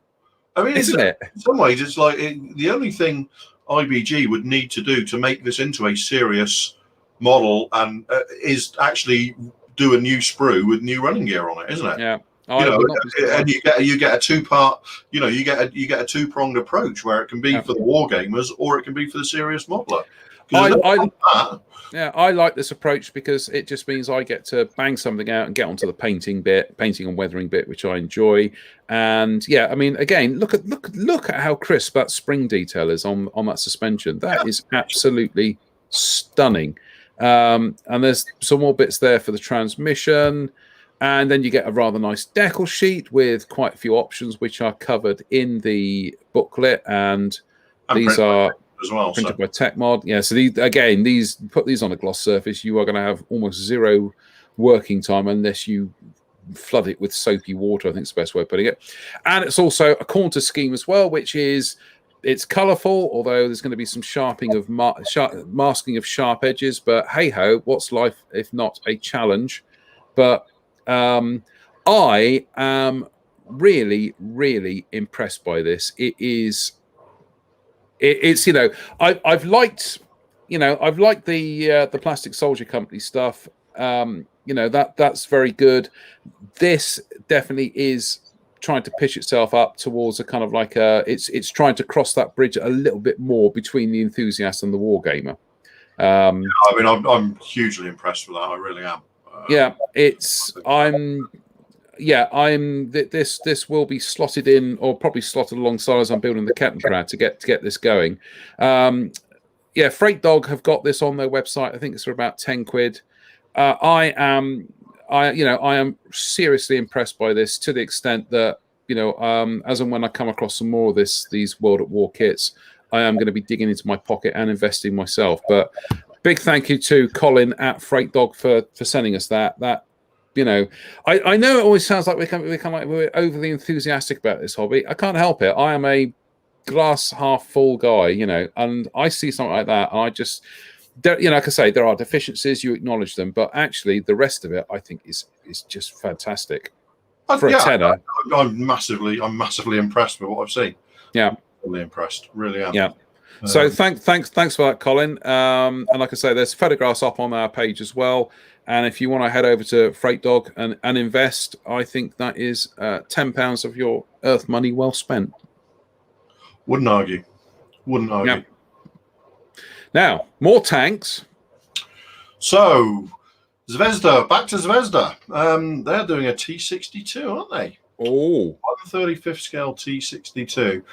I mean, isn't it? In some ways, it's like the only thing IBG would need to do to make this into a serious model and is actually do a new sprue with new running gear on it, isn't it? Yeah. And you get a two-part, you get a two-pronged approach where it can be for the wargamers or it can be for the serious modeler. I like this approach because it just means I get to bang something out and get onto the painting and weathering bit, which I enjoy. And I mean, again, look at how crisp that spring detail is on that suspension. That is absolutely stunning. And there's some more bits there for the transmission. And then you get a rather nice decal sheet with quite a few options, which are covered in the booklet. And these are as well, printed by TechMod. Yeah, so these put these on a gloss surface, you are going to have almost zero working time unless you flood it with soapy water, I think is the best way of putting it. And it's also a Cornter scheme as well, which is it's colourful, although there's going to be some masking of sharp edges. But hey ho, what's life if not a challenge? But I am really, really impressed by this. It's I've liked the Plastic Soldier Company stuff. That's very good. This definitely is trying to pitch itself up towards a kind of like it's trying to cross that bridge a little bit more between the enthusiast and the wargamer. I mean, I'm hugely impressed with that. I really am. This will be slotted in, or probably slotted alongside as I'm building the Kettenkrad to get this going. Freight Dog have got this on their website. I think it's for about 10 quid. I am seriously impressed by this to the extent that as and when I come across some more of these World at War kits, I am going to be digging into my pocket and investing myself. But big thank you to Colin at Freight Dog for sending us that. I know it always sounds like we're overly enthusiastic about this hobby. I can't help it. I am a glass half full guy, and I see something like that, and I just, like I say, there are deficiencies. You acknowledge them, but actually, the rest of it, I think, is just fantastic for a tenner. I'm massively impressed with what I've seen. Yeah, really impressed. Really am. Yeah. So thanks for that, Colin. And like I say, there's photographs up on our page as well. And if you want to head over to Freight Dog and invest, I think that is £10 of your Earth money well spent. Wouldn't argue. Yeah. Now, more tanks. So, Zvezda, back to Zvezda. They're doing a T62, aren't they? Oh. 1/35th scale T62.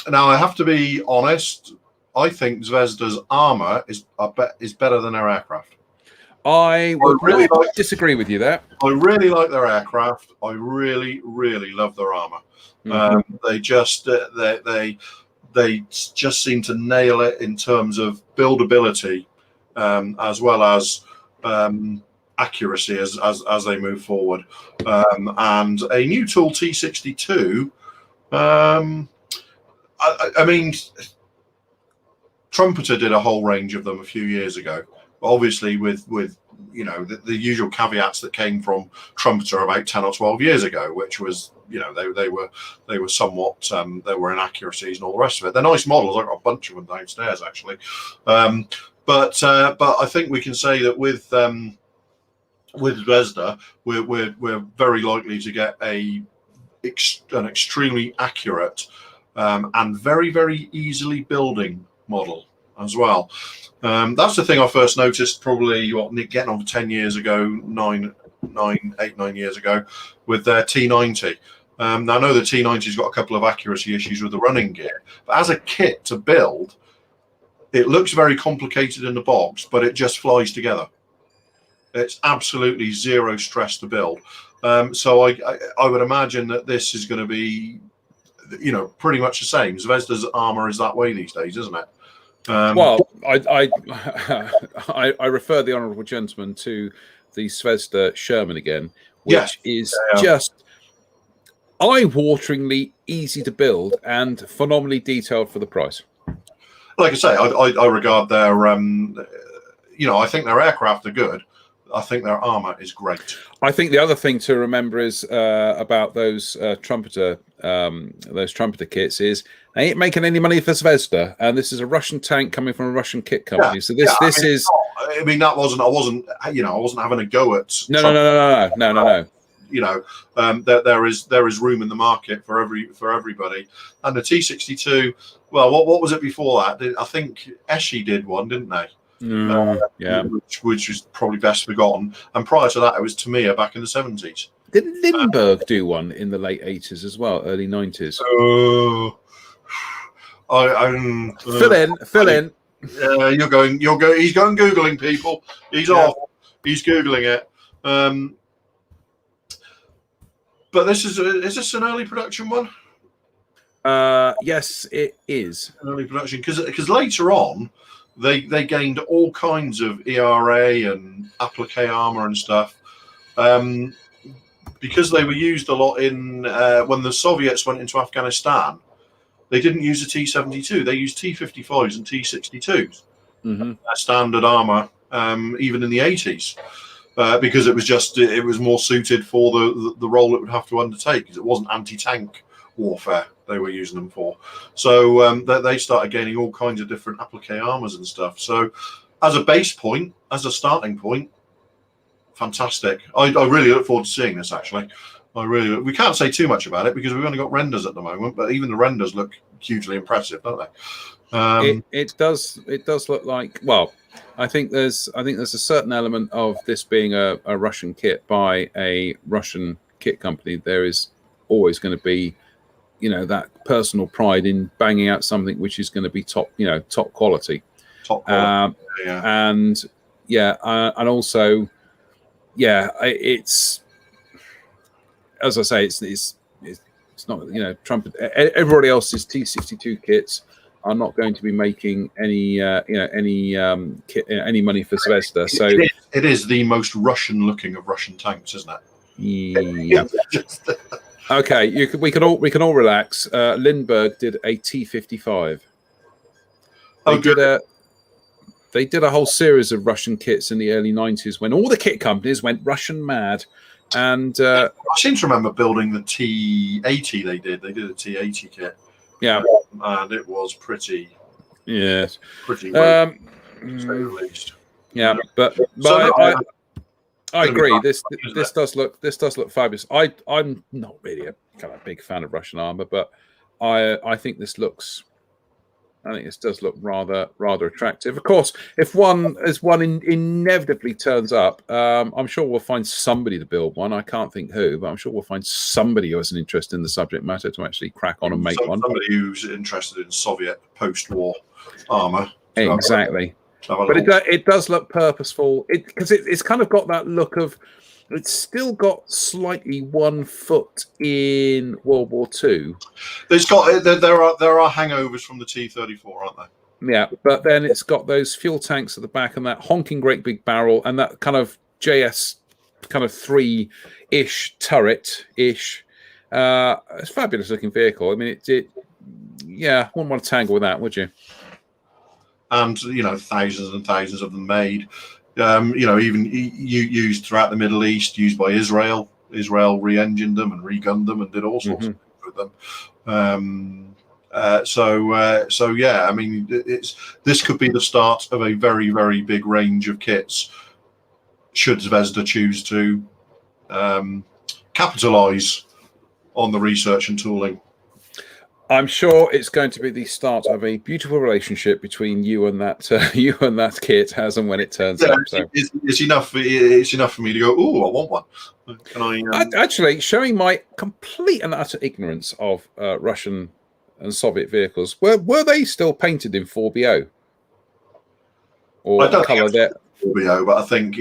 Now, I have to be honest. I think Zvezda's armor is better than their aircraft. I would really disagree with you there. I really like their aircraft. I really, really love their armor. They just they just seem to nail it in terms of buildability, as well as accuracy as they move forward. And a new tool, T62. I mean, Trumpeter did a whole range of them a few years ago. Obviously, with you know the usual caveats that came from Trumpeter about 10 or 12 years ago, which was, you know, they were somewhat there were inaccuracies and all the rest of it. They're nice models. I've got a bunch of them downstairs actually, but I think we can say that with Zvezda, we're very likely to get an extremely accurate and very, very easily building model as well. That's the thing I first noticed probably getting on 10 years ago, 9 years ago, with their T90. Now I know the T90's got a couple of accuracy issues with the running gear, but as a kit to build, it looks very complicated in the box, but it just flies together. It's absolutely zero stress to build. So I would imagine that this is going to be, you know, pretty much the same. Zvezda's armor is that way these days, isn't it? Well, I refer the honourable gentleman to the Zvezda Sherman again, which is just eye-wateringly easy to build and phenomenally detailed for the price. Like I say, I regard their, you know, I think their aircraft are good. I think their armor is great. I think the other thing to remember is about those trumpeter kits is they ain't making any money for Zvezda, and this is a Russian tank coming from a Russian kit company. Yeah, so this is. I mean, I wasn't having a go at. No. You know, there is room in the market for everybody, and the T62. Well, what was it before that? I think Eschi did one, didn't they? Yeah, which is probably best forgotten. And prior to that, it was Tamiya back in the 70s. Did Lindbergh do one in the late 80s as well, early 90s? Fill in. You're going. He's going googling, people. He's off. He's googling it. But is this an early production one? Yes, it is an early production because later on. They gained all kinds of ERA and applique armor and stuff because they were used a lot in when the Soviets went into Afghanistan. They didn't use a T-72; they used T-55s and T-62s, standard armor, even in the 80s, because it was more suited for the role it would have to undertake, because it wasn't anti-tank warfare they were using them for. So they started gaining all kinds of different applique armors and stuff. So as a base point, as a starting point, fantastic. I really look forward to seeing this, actually. We can't say too much about it because we've only got renders at the moment, but even the renders look hugely impressive, don't they? It does look like, well, I think there's a certain element of this being a Russian kit by a Russian kit company. There is always going to be, you know, that personal pride in banging out something which is going to be top quality. And also, it's, as I say, it's not, you know, Trump. Everybody else's T-62 kits are not going to be making any money for Zvezda. So it is the most Russian looking of Russian tanks, isn't it? Yeah. Okay, we can all relax. Lindbergh did a T-55. They did a whole series of Russian kits in the early 90s when all the kit companies went Russian mad. And I seem to remember building the T-80. They did a T-80 kit. Yeah, and it was pretty. Yes, pretty. To say the least. Yeah, but I agree. This does look fabulous. I'm not really a kind of big fan of Russian armor, but I think this does look rather attractive. Of course, if one inevitably turns up, I'm sure we'll find somebody to build one. I can't think who, but I'm sure we'll find somebody who has an interest in the subject matter to actually crack on and make one. Somebody who's interested in Soviet post-war armor. Exactly. But it does look purposeful. Because it's kind of got that look of. It's still got slightly 1 foot in World War II. There are hangovers from the T-34, aren't there? Yeah, but then it's got those fuel tanks at the back and that honking great big barrel and that kind of JS kind of 3-ish turret-ish. It's a fabulous looking vehicle. I mean, yeah, wouldn't want to tangle with that, would you? And, thousands and thousands of them made. Even used throughout the Middle East, used by Israel. Israel re-engined them and re-gunned them and did all sorts of things with them. So yeah, I mean, this could be the start of a very, very big range of kits. Should Zvezda choose to capitalize on the research and tooling? I'm sure it's going to be the start of a beautiful relationship between you and that kit, as and when it turns up. So. It's enough. It's enough for me to go. Oh, I want one. Can I? Actually, showing my complete and utter ignorance of Russian and Soviet vehicles, were they still painted in 4BO? Or I don't colour that 4BO, but I think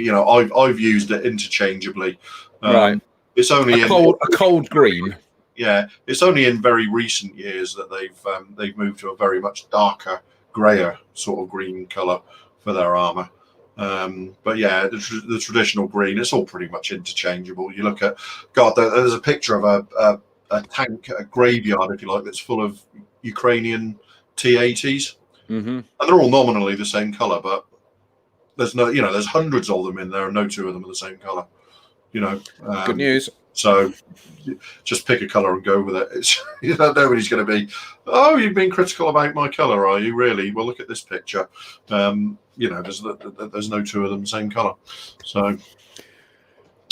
I've used it interchangeably. Right. It's only a cold green. Yeah, it's only in very recent years that they've moved to a very much darker, grayer sort of green colour for their armour. But yeah, the traditional green, it's all pretty much interchangeable. You look at, there's a picture of a tank, a graveyard, if you like, that's full of Ukrainian T-80s, and they're all nominally the same colour, but there's hundreds of them in there, and no two of them are the same colour. Good news. So just pick a colour and go with it. It's, nobody's going to be, oh, you've been critical about my colour, are you really? Well, look at this picture. There's no two of them the same colour. So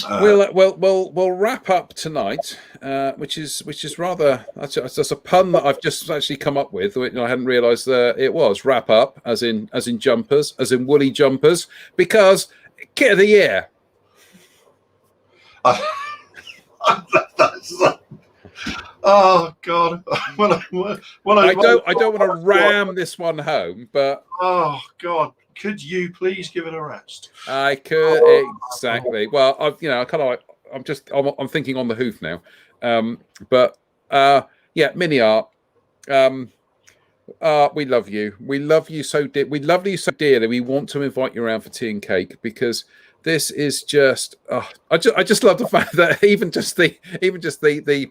we'll wrap up tonight, which is rather that's a pun that I've just actually come up with, which I hadn't realised it was wrap up as in jumpers, as in woolly jumpers, because kit of the year. Oh God! I don't want to ram this one home, but oh God, could you please give it a rest? I could exactly. Well, I'm thinking on the hoof now, Mini Art. We love you. We love you so dearly. We want to invite you around for tea and cake because. This is just. I just love the fact that even just the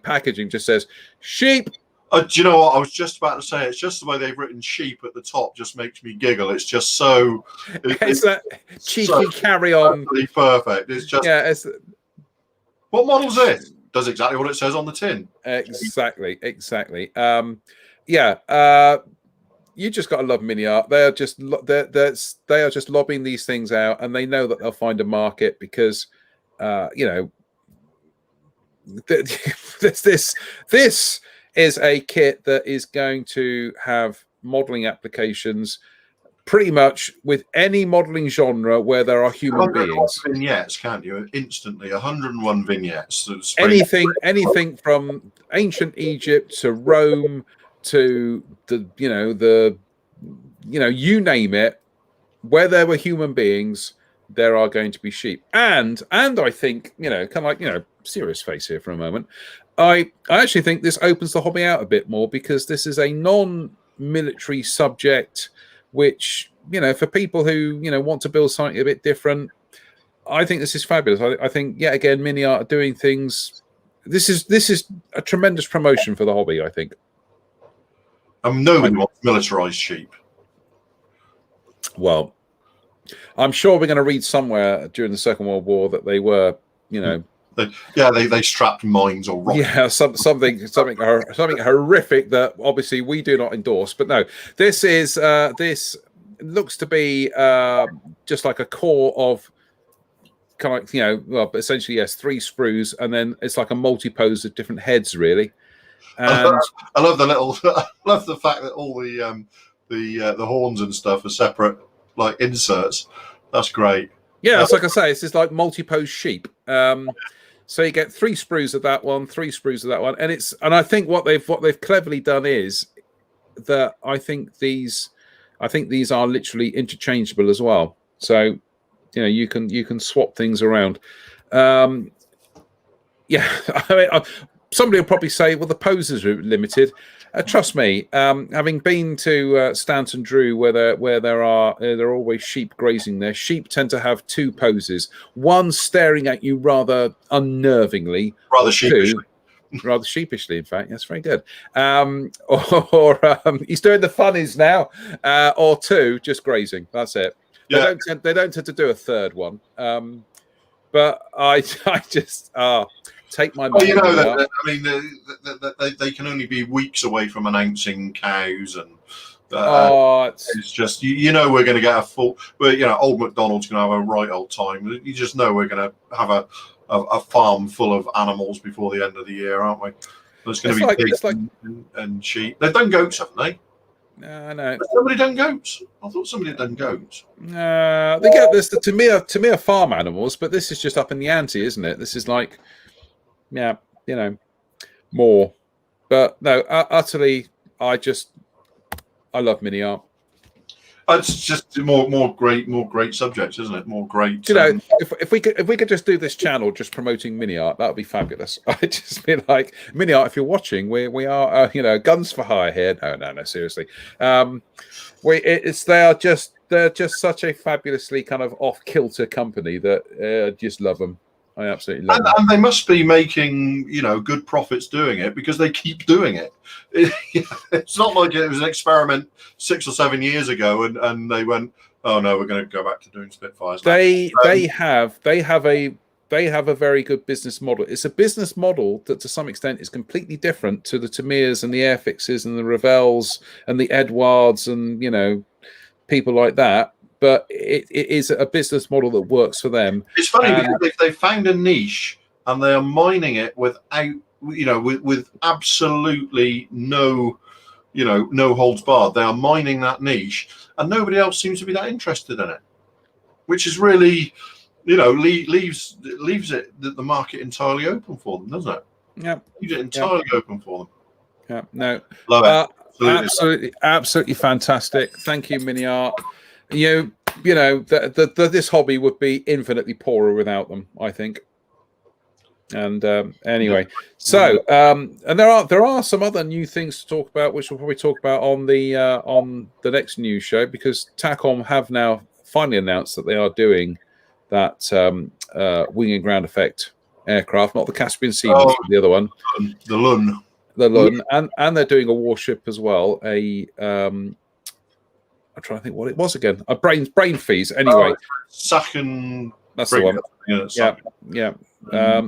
packaging just says sheep. Do you know what I was just about to say? It's just the way they've written sheep at the top just makes me giggle. It's just so. It's that cheeky so carry-on. Perfect. It's just. Yeah. What model's it? Does exactly what it says on the tin. Exactly. You just got to love Mini Art. They are just lobbing these things out, and they know that they'll find a market because, this is a kit that is going to have modelling applications pretty much with any modelling genre where there are human beings. Vignettes, can't you? Instantly, 101 vignettes. Anything from ancient Egypt to Rome. To you name it, where there were human beings, there are going to be sheep. And I think, serious face here for a moment. I actually think this opens the hobby out a bit more because this is a non-military subject, which, for people who, want to build something a bit different, I think this is fabulous. I think, yet again, Mini Art are doing things. This is a tremendous promotion for the hobby, I think. Nobody wants militarized sheep. Well, I'm sure we're going to read somewhere during the Second World War that they were, they strapped mines or rockets. Yeah, something horrific that obviously we do not endorse. But no, this looks to be just like a core of kind of essentially yes, 3 sprues, and then it's like a multi-pose of different heads, really. And I love I love the fact that all the horns and stuff are separate, like inserts. That's great. Yeah, it's like I say, it's just like multi-pose sheep. So you get 3 sprues of that one, 3 sprues of that one, and I think what they've cleverly done is that I think I think these are literally interchangeable as well. So, you can swap things around. Yeah, I mean, somebody will probably say, well, the poses are limited. Trust me, having been to Stanton Drew, where there are always sheep grazing there, sheep tend to have two poses: one staring at you rather unnervingly, rather sheepishly. Rather sheepishly, in fact. That's very good. Or he's doing the funnies now, or two just grazing. That's it. Yeah. They don't tend to do a third one. But I just take my. Well, I mean, they can only be weeks away from announcing cows, and it's just we're going to get a full. Old McDonald's going to have a right old time. You just know we're going to have a farm full of animals before the end of the year, aren't we? There's going to be pigs and sheep. They've done goats, haven't they? No. Somebody done goats. I thought somebody had done goats. They get this to me are farm animals, but this is just up in the ante, isn't it? This is like, more. But no, utterly, I love mini art. It's just more great subjects, isn't it? More great. If we could just do this channel just promoting mini art, that would be fabulous. I'd just be like, mini art. If you're watching, we are guns for hire here. No, seriously. They're just such a fabulously kind of off kilter company that just love them. I absolutely love them. And they must be making good profits doing it, because they keep doing it. It's not like it was an experiment 6 or 7 years ago and they went, oh no, we're going to go back to doing Spitfires. They have a very good business model. It's a business model that to some extent is completely different to the Tamirs and the Airfixes and the Revels and the Edwards and people like that. But it is a business model that works for them. It's funny because they found a niche and they are mining it without, with absolutely no holds barred. They are mining that niche, and nobody else seems to be that interested in it, which is really, leaves it the market entirely open for them, doesn't it? Yeah, leaves it entirely open for them. Yeah, no, love it. Absolutely fantastic. Thank you, Mini Art. This hobby would be infinitely poorer without them, I think. And anyway, so and there are some other new things to talk about, which we'll probably talk about on the next news show, because TACOM have now finally announced that they are doing that wing and ground effect aircraft, not the Caspian Sea, the other one, the Lun, and they're doing a warship as well. I'm trying to think what it was again. A brain fees. Anyway, Sachen. That's the one. Yeah.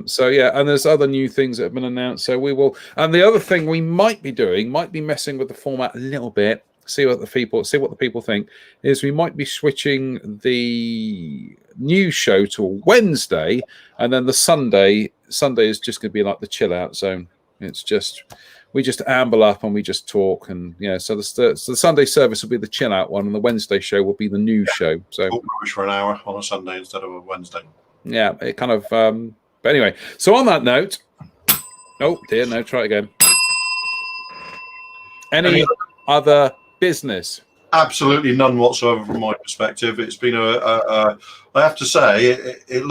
So and there's other new things that have been announced. So we will. And the other thing we might be doing, might be messing with the format a little bit. See what the people think. Is we might be switching the news show to a Wednesday, and then the Sunday is just going to be like the chill out zone. It's just. We just amble up and we just talk, and so the Sunday service will be the chill out one, and the Wednesday show will be the news show. So for an hour on a Sunday instead of a Wednesday. Yeah, it kind of. But anyway, so on that note, oh dear, no, try it again. Any other business? Absolutely none whatsoever from my perspective. It's been I have to say, it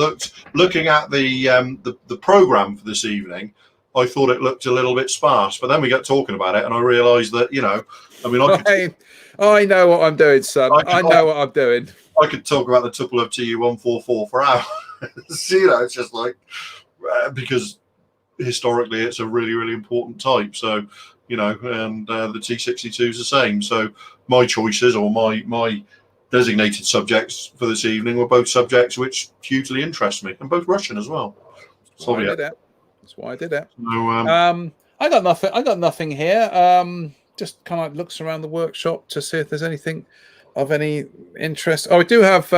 looking at the program for this evening, I thought it looked a little bit sparse, but then we got talking about it, and I realised that I know what I'm doing, son. I know what I'm doing. I could talk about the Tupolev Tu-144 for hours. It's just like because historically it's a really, really important type. So and the T-62 is the same. So my choices or my designated subjects for this evening were both subjects which hugely interest me, and both Russian as well. That's why I did it. So, I got nothing here. Just kind of looks around the workshop to see if there's anything of any interest. Oh, we do have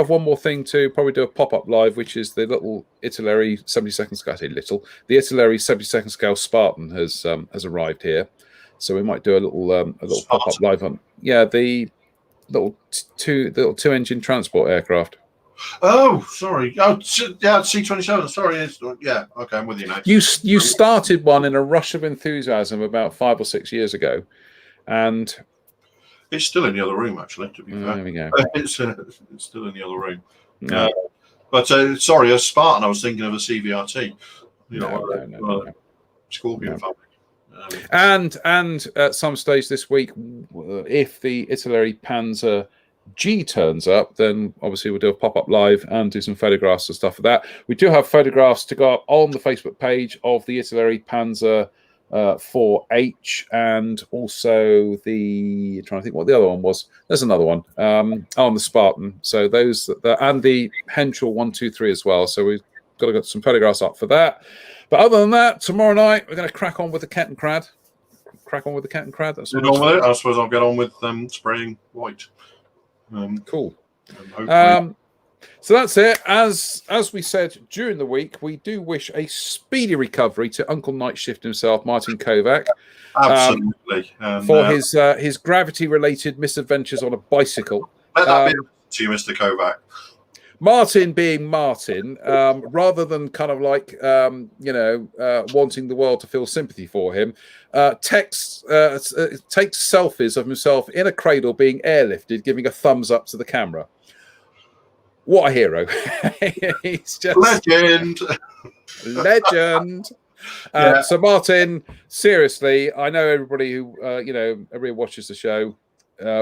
one more thing to probably do a pop-up live, which is the little Italeri 72nd scale. I say little. The Italeri 72nd scale Spartan has arrived here, so we might do a little pop-up live on the little two engine transport aircraft. Oh, sorry. Oh, yeah, C-27. Sorry. Okay, I'm with you now. You started one in a rush of enthusiasm about 5 or 6 years ago, and It's still in the other room, actually, to be fair. There we go. It's still in the other room. No. But sorry, a Spartan, I was thinking of a CVRT. No. Scorpion family. And at some stage this week, if the Italeri Panzer G turns up, then obviously we'll do a pop-up live and do some photographs and stuff of that. We do have photographs to go up on the Facebook page of the Italeri Panzer 4H, and also I'm trying to think what the other one was. There's another one on the Spartan. So those and the Henschel 123 as well. So we've got to get some photographs up for that. But other than that, tomorrow night we're going to crack on with the Kettenkrad. That's get on with it. I suppose I'll get on with spraying white. Cool. So that's it. As we said during the week, we do wish a speedy recovery to Uncle Night Shift himself, Martin Kovac. Absolutely. For his gravity-related misadventures on a bicycle. Let that be to you, Mr. Kovac. Martin being Martin, rather than kind of like, wanting the world to feel sympathy for him, takes selfies of himself in a cradle being airlifted, giving a thumbs up to the camera. What a hero. He's just legend. Yeah. So Martin, seriously, I know everybody who, everybody watches the show.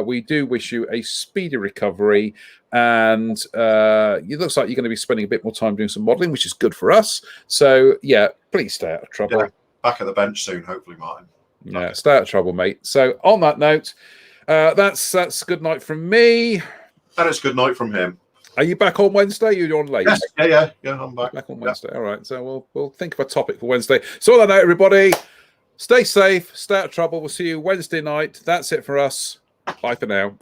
We do wish you a speedy recovery, and it looks like you're going to be spending a bit more time doing some modelling, which is good for us. So, yeah, please stay out of trouble. Yeah, back at the bench soon, hopefully, Martin. Yeah, stay out of trouble, mate. So, on that note, that's good night from me. And it's good night from him. Are you back on Wednesday? You're on late. Yeah, I'm back. Back on Wednesday. All right. So we'll think of a topic for Wednesday. So on that note, everybody, stay safe, stay out of trouble. We'll see you Wednesday night. That's it for us. Bye for now.